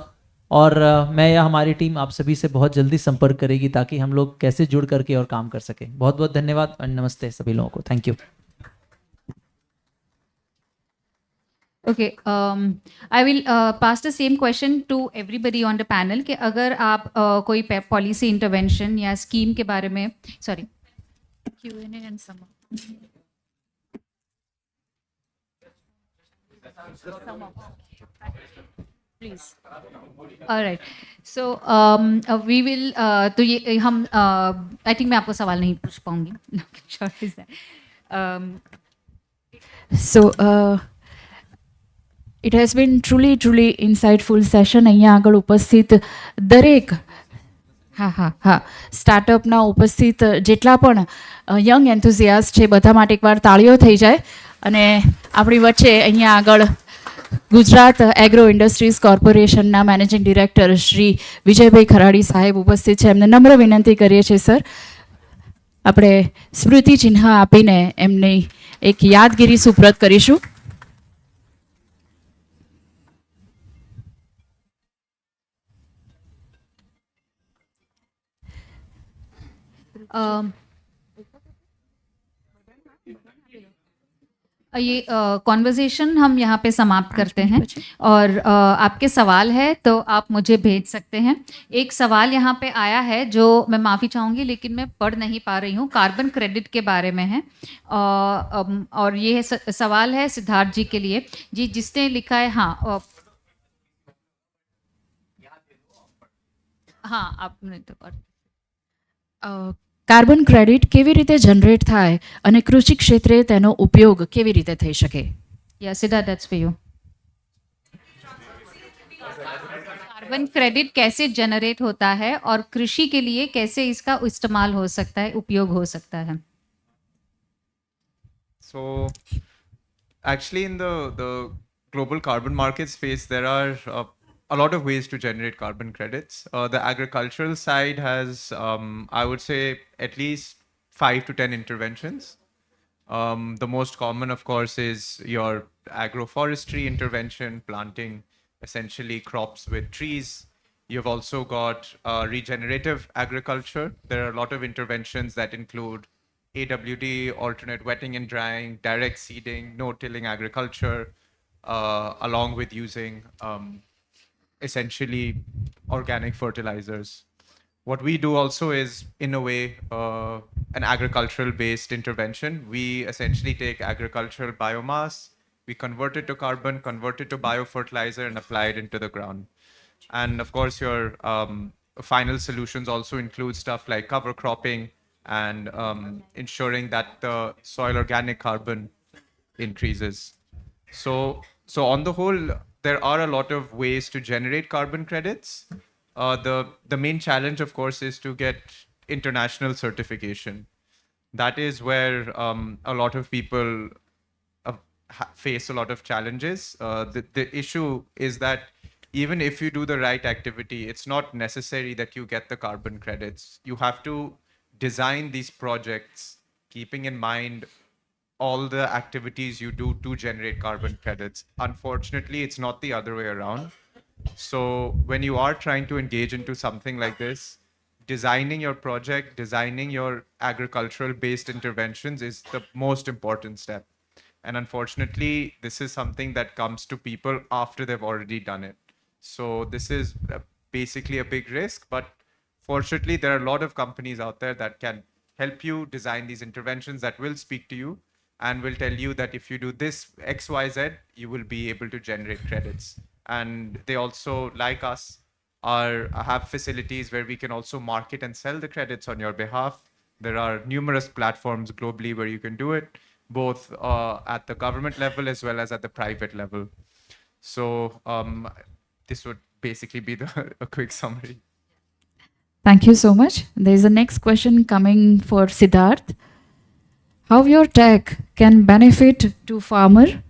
और मैं या हमारी टीम आप सभी से बहुत जल्दी संपर्क करेगी ताकि हम लोग कैसे जुड़ करके और काम कर सकें। बहुत बहुत धन्यवाद और नमस्ते सभी लोगों को। Thank you. Okay, I will pass the same question to everybody on the panel कि अगर आप कोई पॉलिसी इंटरवेंशन या स्कीम के बारे में, sorry, Q&A and sum up. Sum up. Please. Alright so we will तो ये हम आई थिंक मैं आपको सवाल नहीं पूछ पाऊंगी Short is that. So, it has been truly insightful session. અહીંયા આગળ ઉપસ્થિત દરેક હા સ્ટાર્ટઅપના ઉપસ્થિત જેટલા પણ યંગ એન્થુઝિયાસ્ટ છે બધા માટે એકવાર તાળીઓ થઈ જાય. અને આપણી વચ્ચે અહીંયા આગળ ગુજરાત એગ્રો ઇન્ડસ્ટ્રીઝ કોર્પોરેશનના મેનેજિંગ ડિરેક્ટર શ્રી વિજયભાઈ ખરાડી સાહેબ ઉપસ્થિત છે. એમને નમ્ર વિનંતી કરીએ છીએ સર આપણે સ્મૃતિ ચિહ્ન આપીને એમની એક યાદગીરી સુપ્રત કરીશું. ये कॉन्वर्जेशन हम यहाँ पे समाप्त करते हैं और आपके सवाल है तो आप मुझे भेज सकते हैं. एक सवाल यहाँ पे आया है जो मैं माफ़ी चाहूँगी लेकिन मैं पढ़ नहीं पा रही हूँ, कार्बन क्रेडिट के बारे में है. और ये है सवाल है सिद्धार्थ जी के लिए जी, जिसने लिखा है हाँ आपने तो કાર્બન ક્રેડિટ કેવી રીતે જનરેટ થાય અને કૃષિ ક્ષેત્રે તેનો ઉપયોગ કેવી રીતે થઈ શકે? या Siddharth that's for you. Carbon credit कैसे जनरेट होता है और कृषि के लिए कैसे इसका इस्तेमाल हो सकता है, उपयोग हो सकता है? So, actually, in the global carbon market space, there are a lot of ways to generate carbon credits. The agricultural side has, I would say, at least 5 to 10 interventions. The most common, of course, is your agroforestry intervention, planting essentially crops with trees. You've also got regenerative agriculture. There are a lot of interventions that include AWD, alternate wetting and drying, direct seeding, no-tilling agriculture, along with using essentially organic fertilizers. What we do also is, in a way, an agricultural-based intervention. We essentially take agricultural biomass, we convert it to carbon, convert it to biofertilizer, and apply it into the ground. And of course, your final solutions also include stuff like cover cropping and ensuring that the soil organic carbon increases. So on the whole, there are a lot of ways to generate carbon credits. The main challenge, of course, is to get international certification. That is where a lot of people face a lot of challenges. The issue is that even if you do the right activity, it's not necessary that you get the carbon credits. You have to design these projects keeping in mind all the activities you do to generate carbon credits. Unfortunately, it's not the other way around. So when you are trying to engage into something like this, designing your project, designing your agricultural based interventions is the most important step. And unfortunately, this is something that comes to people after they've already done it. So this is basically a big risk, but fortunately, there are a lot of companies out there that can help you design these interventions that will speak to you and will tell you that if you do this XYZ, you will be able to generate credits. And they also, like us, have facilities where we can also market and sell the credits on your behalf. There are numerous platforms globally where you can do it, both at the government level as well as at the private level. So this would basically be a quick summary. Thank you so much. There is a next question coming for Siddharth. How your tech can benefit to farmer?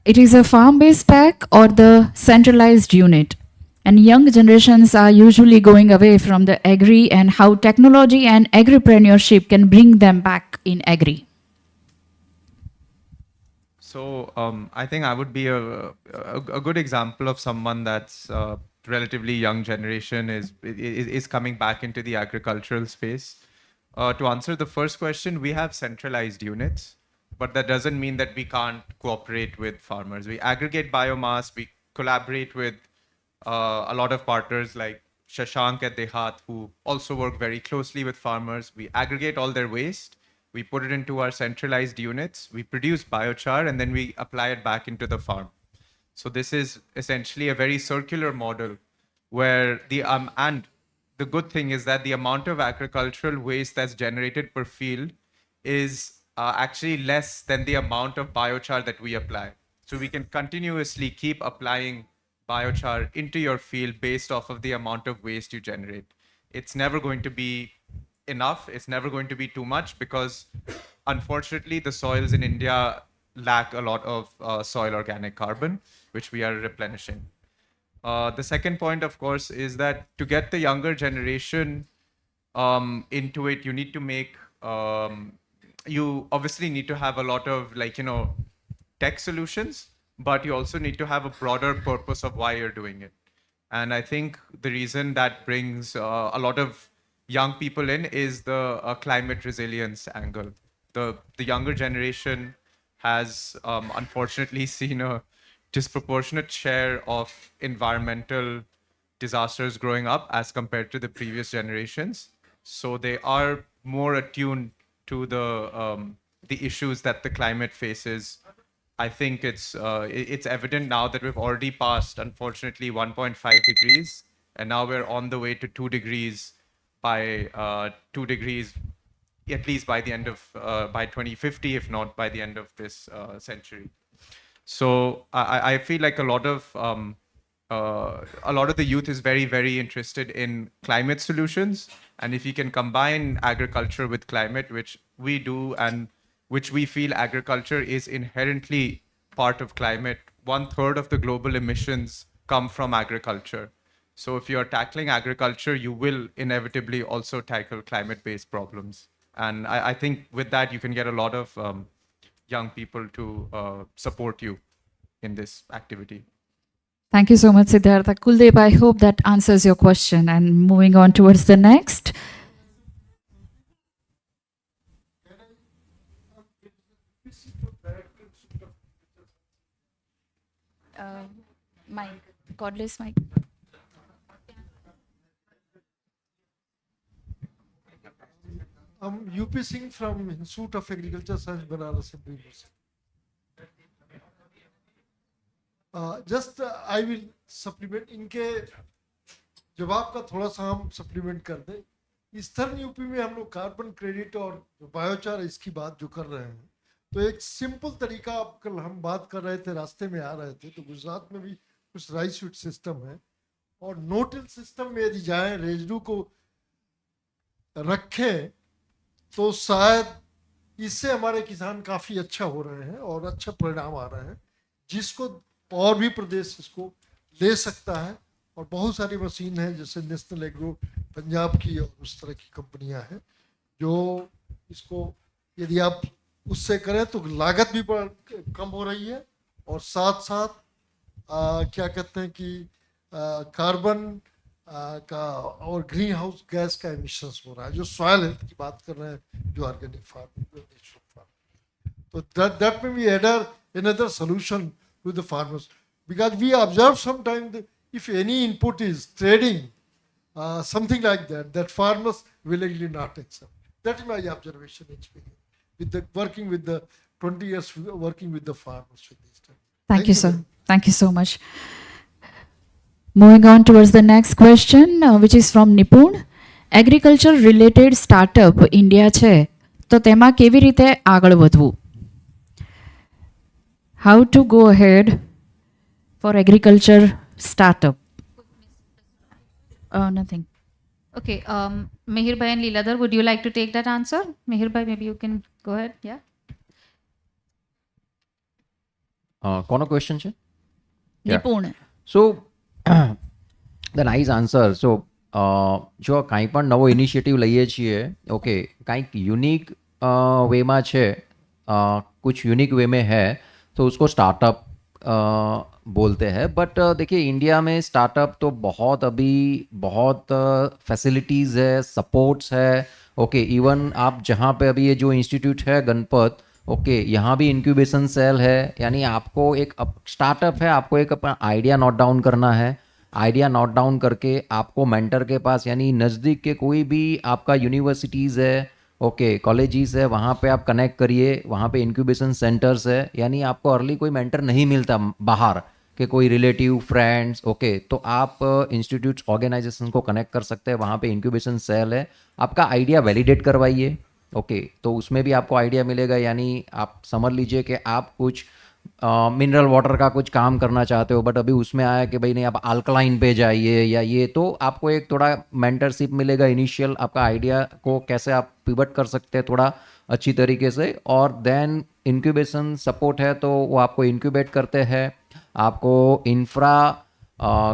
It is a farm-based tech or the centralized unit? And young generations are usually going away from the agri, and how technology and agripreneurship can bring them back in agri? So I think I would be a good example of someone that's relatively young generation is coming back into the agricultural space. To answer the first question, we have centralized units, but that doesn't mean that we can't cooperate with farmers. We aggregate biomass, we collaborate with a lot of partners like Shashank at Dehat, who also work very closely with farmers. We aggregate all their waste, we put it into our centralized units, we produce biochar, and then we apply it back into the farm. So this is essentially a very circular model where and the good thing is that the amount of agricultural waste that's generated per field is actually less than the amount of biochar that we apply. So we can continuously keep applying biochar into your field based off of the amount of waste you generate. It's never going to be enough. It's never going to be too much because unfortunately the soils in India lack a lot of soil organic carbon, which we are replenishing. The second point, of course, is that to get the younger generation into it, you need to make, you obviously need to have a lot of tech solutions, but you also need to have a broader purpose of why you're doing it. And I think the reason that brings a lot of young people in is the climate resilience angle. The younger generation has unfortunately seen a disproportionate share of environmental disasters growing up as compared to the previous generations. So they are more attuned to the issues that the climate faces. I think it's evident now that we've already passed, unfortunately, 1.5 degrees, and now we're on the way to 2 degrees by 2 degrees, at least by the end of by 2050, if not by the end of this century. So I feel like a lot of the youth is very, very interested in climate solutions, and if you can combine agriculture with climate, which we do, and which we feel agriculture is inherently part of climate. 1/3 of the global emissions come from agriculture. So if you're tackling agriculture, you will inevitably also tackle climate-based problems. And I think with that, you can get a lot of young people to support you in this activity. Thank you so much, Siddhartha. Kuldeep, I hope that answers your question. And moving on towards the next. Mic, cordless mic. I'm UP Singh from Institute of Agriculture Science, Banaras University. Just I will supplement इनके जवाब का थोड़ा सा हम supplement कर दें. Eastern UP में हम लोग कार्बन क्रेडिट और बायोचार इसकी बात जो कर रहे हैं, तो एक सिंपल तरीका, अब कल हम बात कर रहे थे, रास्ते में आ रहे थे, तो गुजरात में भी कुछ राइस शीट सिस्टम है और नोटिल सिस्टम में यदि जाएं, रेजिडू को रखें, तो शायद इससे हमारे किसान काफ़ी अच्छा हो रहे हैं और अच्छा परिणाम आ रहे हैं, जिसको और भी प्रदेश इसको ले सकता है. और बहुत सारी मशीन है, जैसे नेशनल एग्रो पंजाब की और उस तरह की कंपनियां हैं, जो इसको यदि आप उससे करें तो लागत भी कम हो रही है और साथ साथ क्या कहते हैं कि कार्बन का और ग्रीन हाउस गैस का एमिशंस हो रहा है, जो सॉयल हेल्थ की बात कर रहे हैं, जो ऑर्गेनिक फार्मिंग, नेचुरल फार्मिंग. तो दैट में we adder another solution to the farmers, because we observe sometimes that if any input is trading, something like that, that farmers willingly not accept. That is my observation experience with the working with the 20 years working with the farmers with this time. Thank you, sir. Thank you so much. Moving on towards the next question, which is from Nipun. Agriculture related startup India છે, તો તેમાં કેવી રીતે આગળ વધવું? How to go ahead for agriculture startup? Nothing. Okay, Mehir Bhai and Leeladhar, would you like to take that answer? Mehir Bhai, maybe you can go ahead. Yeah. કોનો question છે? નિપુણ. સો ધ નાઇસ આન્સર. સો જો કાંઈ પણ નવો initiative લઈએ છીએ, okay, કાંઈક यूनिक वेमा છે, कुछ यूनिक वे में है, तो उसको स्टार्टअप बोलते हैं. बट देखिए, इंडिया में स्टार्टअप तो बहुत अभी बहुत फैसिलिटीज़ है, सपोर्ट्स है. ओके, इवन आप जहाँ पे अभी ये जो इंस्टीट्यूट है गणपत, ओके, यहाँ भी इंक्यूबेशन सेल है. यानी आपको एक स्टार्टअप है, आपको एक अपना आइडिया नोट डाउन करना है. आइडिया नोट डाउन करके आपको मेंटर के पास, यानी नज़दीक के कोई भी आपका यूनिवर्सिटीज़ है, ओके कॉलेजेस है, वहाँ पे आप कनेक्ट करिए, वहाँ पे इंक्यूबेशन सेंटर्स है, यानी आपको अर्ली कोई मेंटर नहीं मिलता बाहर कि कोई रिलेटिव फ्रेंड्स, ओके तो आप इंस्टीट्यूट्स ऑर्गेनाइजेशन को कनेक्ट कर सकते हैं, वहाँ पे इंक्यूबेशन सेल है, आपका आइडिया वैलिडेट करवाइए, ओके तो उसमें भी आपको आइडिया मिलेगा, यानी आप समझ लीजिए कि आप कुछ मिनरल वाटर का कुछ काम करना चाहते हो बट अभी उसमें आया कि भाई नहीं आप अल्कलाइन पे जाइए या ये, तो आपको एक थोड़ा मेंटरशिप मिलेगा इनिशियल, आपका आइडिया को कैसे आप पिवट कर सकते हैं थोड़ा अच्छी तरीके से, और देन इंक्यूबेशन सपोर्ट है तो वो आपको इंक्यूबेट करते हैं, आपको इंफ्रा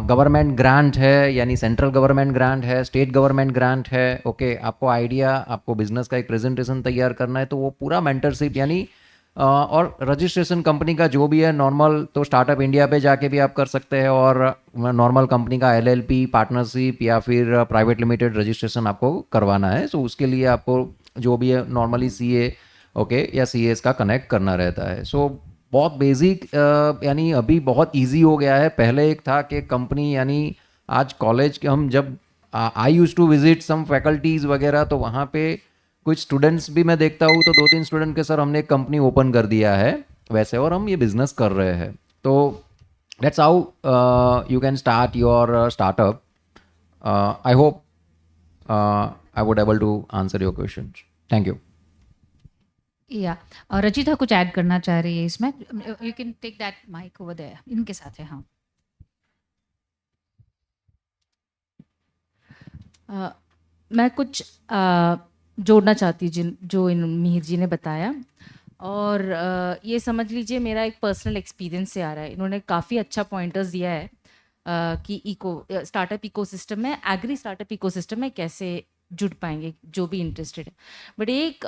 गवर्नमेंट ग्रांट है, यानी सेंट्रल गवर्नमेंट ग्रांट है, स्टेट गवर्नमेंट ग्रांट है, ओके आपको आइडिया, आपको बिजनेस का एक प्रेजेंटेशन तैयार करना है तो वो पूरा मेंटरशिप, यानी और रजिस्ट्रेशन कंपनी का जो भी है नॉर्मल तो स्टार्टअप इंडिया पे जाके भी आप कर सकते हैं, और नॉर्मल कंपनी का LLP पार्टनरशिप या फिर प्राइवेट लिमिटेड रजिस्ट्रेशन आपको करवाना है, सो उसके लिए आपको जो भी है नॉर्मली CA ओके या CS का कनेक्ट करना रहता है। सो बहुत बेसिक, यानी अभी बहुत इजी हो गया है, पहले एक था कि कंपनी, यानी आज कॉलेज के हम जब I used to visit some faculties वगैरह तो वहाँ पे कुछ स्टूडेंट्स भी मैं देखता हूँ तो 2-3 स्टूडेंट के सर हमने एक कंपनी ओपन कर दिया है वैसे, और हम ये बिजनेस कर रहे हैं, तो that's how you can start your startup. I hope I would able to answer your question. Thank you. या रचिता कुछ ऐड करना चाह रही है इसमें, you can take that mic over there, इनके साथ है। हाँ मैं कुछ जोड़ना चाहती हूँ जो इन मिहिर जी ने बताया, और ये समझ लीजिए मेरा एक पर्सनल एक्सपीरियंस से आ रहा है। इन्होंने काफ़ी अच्छा पॉइंटर्स दिया है कि स्टार्टअप इकोसिस्टम में, एग्री स्टार्टअप इकोसिस्टम में कैसे जुड़ पाएंगे जो भी इंटरेस्टेड है, बट एक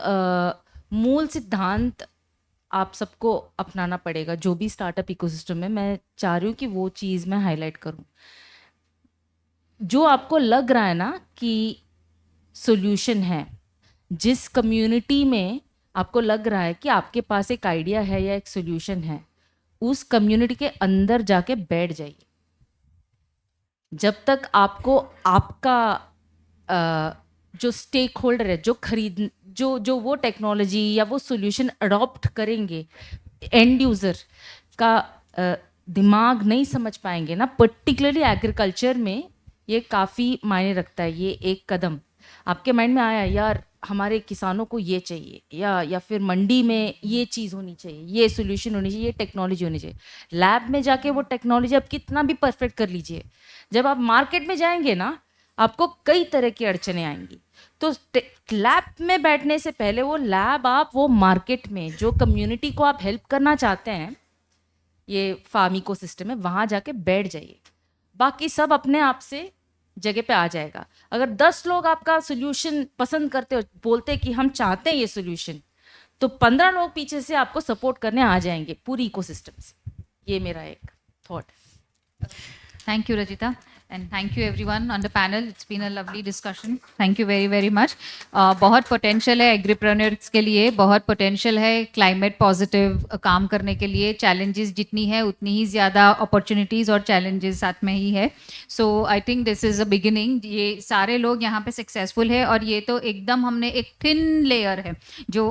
मूल सिद्धांत आप सबको अपनाना पड़ेगा जो भी स्टार्टअप इकोसिस्टम में। मैं चाह रही हूँ कि वो चीज़ मैं हाईलाइट करूँ। जो आपको लग रहा है ना कि सॉल्यूशन है, जिस कम्युनिटी में आपको लग रहा है कि आपके पास एक आइडिया है या एक सॉल्यूशन है, उस कम्युनिटी के अंदर जाके बैठ जाइए। जब तक आपको आपका जो स्टेक होल्डर है, जो वो टेक्नोलॉजी या वो सॉल्यूशन अडॉप्ट करेंगे, एंड यूज़र का दिमाग नहीं समझ पाएंगे ना, पर्टिकुलरली एग्रीकल्चर में ये काफ़ी मायने रखता है। ये एक कदम आपके माइंड में आया, यार हमारे किसानों को ये चाहिए, या फिर मंडी में ये चीज़ होनी चाहिए, ये सॉल्यूशन होनी चाहिए, ये टेक्नोलॉजी होनी चाहिए। लैब में जाके वो टेक्नोलॉजी आप कितना भी परफेक्ट कर लीजिए, जब आप मार्केट में जाएंगे ना आपको कई तरह की अड़चने आएंगी। तो लैब में बैठने से पहले वो लैब आप वो मार्केट में जो कम्युनिटी को आप हेल्प करना चाहते हैं, ये फार्म इकोसिस्टम है, वहाँ जाके बैठ जाइए। बाकी सब अपने आप से जगह पे आ जाएगा। अगर 10 लोग आपका सोल्यूशन पसंद करते हो, बोलते कि हम चाहते हैं ये सोल्यूशन, तो 15 लोग पीछे से आपको सपोर्ट करने आ जाएंगे पूरी इकोसिस्टम से। ये मेरा एक thought. Thank you, Rajita. And thank you everyone on the panel. It's been a lovely discussion. Thank you very, very much. बहुत पोटेंशियल है एग्रीप्रेन्योर्स के लिए, बहुत पोटेंशियल है क्लाइमेट पॉजिटिव काम करने के लिए। चैलेंजेस जितनी है उतनी ही ज़्यादा अपॉर्चुनिटीज़ और चैलेंजेस साथ में ही है। So I think this is a beginning. ये सारे लोग यहाँ पे सक्सेसफुल है, और ये तो एकदम हमने एक थिन लेयर है जो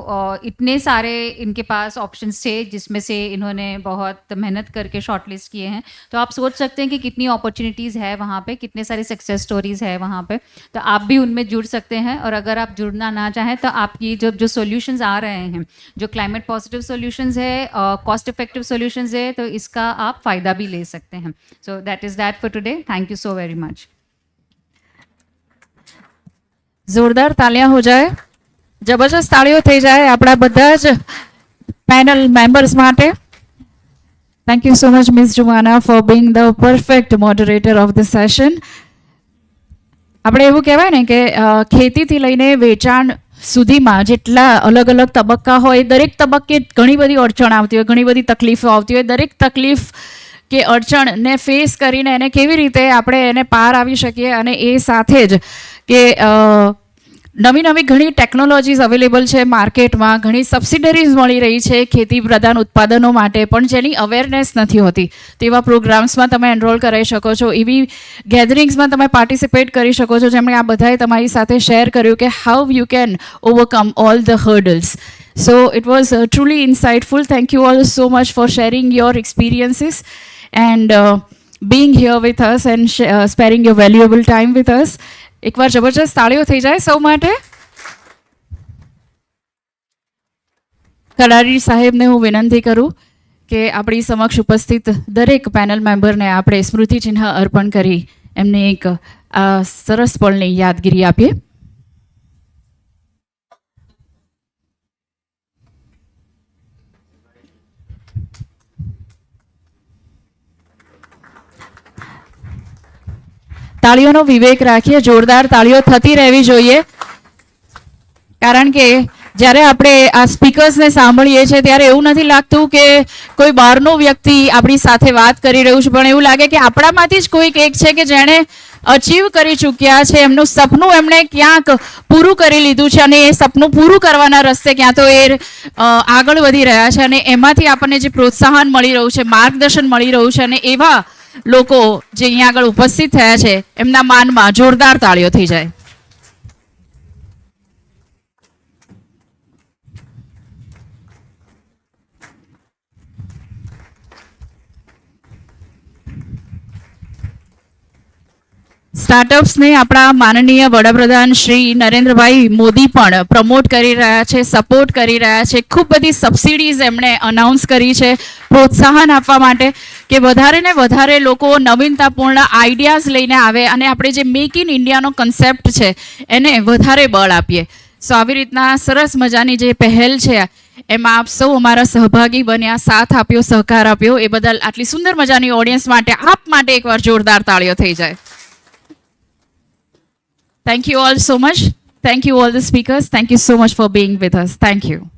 इतने सारे इनके पास ऑप्शंस थे जिसमें से इन्होंने बहुत मेहनत करके शॉर्टलिस्ट किए हैं। तो आप सोच सकते हैं कि कितनी अपॉर्चुनिटीज़ है वहाँ पे, कितने सारे सक्सेस स्टोरीज है वहाँ पे। तो आप भी उनमें जुड़ सकते हैं, और अगर आप जुड़ना ना चाहें तो आपकी जो सॉल्यूशंस आ रहे हैं, जो क्लाइमेट पॉजिटिव सॉल्यूशंस है, कॉस्ट इफेक्टिव सॉल्यूशंस है, तो इसका आप फ़ायदा भी ले सकते हैं। So that is that for today. Thank you so very much. જોરદાર તાળીਆਂ हो जाए, જબરજસ્ત તાળીઓ થઈ જાય આપણા બધા જ પેનલ મેમ્બર્સ માટે. Thank you so much, Ms. Jumana, for being the perfect moderator of this session. આપણે એવું કહેવાય ને કે ખેતીથી લઈને વેચાણ સુધીમાં જેટલા અલગ અલગ તબક્કા હોય, દરેક તબક્કે ઘણી બધી અડચણ આવતી હોય, ઘણી બધી તકલીફો આવતી હોય. દરેક તકલીફ કે અડચણને ફેસ કરીને એને કેવી રીતે આપણે એને પાર આવી શકીએ, અને એ સાથે જ કે નવી નવી ઘણી ટેકનોલોજીસ અવેલેબલ છે માર્કેટમાં, ઘણી સબસિડરીઝ મળી રહી છે ખેતી પ્રધાન ઉત્પાદનો માટે, પણ જેની અવેરનેસ નથી હોતી તેવા પ્રોગ્રામ્સમાં તમે એનરોલ કરાવી શકો છો, એવી ગેધરિંગ્સમાં તમે પાર્ટિસિપેટ કરી શકો છો, જેમણે આ બધાએ તમારી સાથે શેર કર્યું કે how you can overcome all the hurdles. So it was truly insightful. Thank you all so much for sharing your experiences and being here with us and sparing your valuable time with us. એકવાર જબરજસ્ત તાળીઓ થઈ જાય સૌ માટે. કડારી સાહેબને હું વિનંતી કરું કે આપણી સમક્ષ ઉપસ્થિત દરેક પેનલ મેમ્બરને આપણે સ્મૃતિચિહ્ન અર્પણ કરી એમને એક આ સરસ પળની યાદગીરી આપીએ. તાળીઓનો વિવેક રાખીએ, જોરદાર તાળીઓ થતી રહેવી જોઈએ, કારણ કે જ્યારે આપણે આ સ્પીકર્સને સાંભળીએ છીએ ત્યારે એવું નથી લાગતું કે કોઈ બહારનો વ્યક્તિ આપણી સાથે વાત કરી રહ્યું છે, પણ એવું લાગે કે આપણામાંથી જ કોઈક એક છે કે જેણે અચીવ કરી ચૂક્યા છે, એમનું સપનું એમણે ક્યાંક પૂરું કરી લીધું છે અને એ સપનું પૂરું કરવાના રસ્તે ક્યાં તો એ આગળ વધી રહ્યા છે અને એમાંથી આપણને જે પ્રોત્સાહન મળી રહ્યું છે, માર્ગદર્શન મળી રહ્યું છે, અને એવા લોકો જે અહીંયા આગળ ઉપસ્થિત થયા છે એમના માનમાં જોરદાર તાળીઓ થઈ જાય. સ્ટાર્ટઅપ્સને આપણા માનનીય વડાપ્રધાન શ્રી નરેન્દ્રભાઈ મોદી પણ પ્રમોટ કરી રહ્યા છે, સપોર્ટ કરી રહ્યા છે. ખૂબ બધી સબસિડીઝ એમણે અનાઉન્સ કરી છે પ્રોત્સાહન આપવા માટે કે વધારે ને વધારે લોકો નવીનતાપૂર્ણ આઈડિયાઝ લઈને આવે અને આપણે જે મેક ઇન ઇન્ડિયાનો કન્સેપ્ટ છે એને વધારે બળ આપીએ. સો આવી રીતના સરસ મજાની જે પહેલ છે એમાં આપ સૌ અમારા સહભાગી બન્યા, સાથ આપ્યો, સહકાર આપ્યો, એ બદલ આટલી સુંદર મજાની ઓડિયન્સ માટે આપ માટે એકવાર જોરદાર તાળીઓ થઈ જાય. Thank you all so much. Thank you all the speakers. Thank you so much for being with us. Thank you.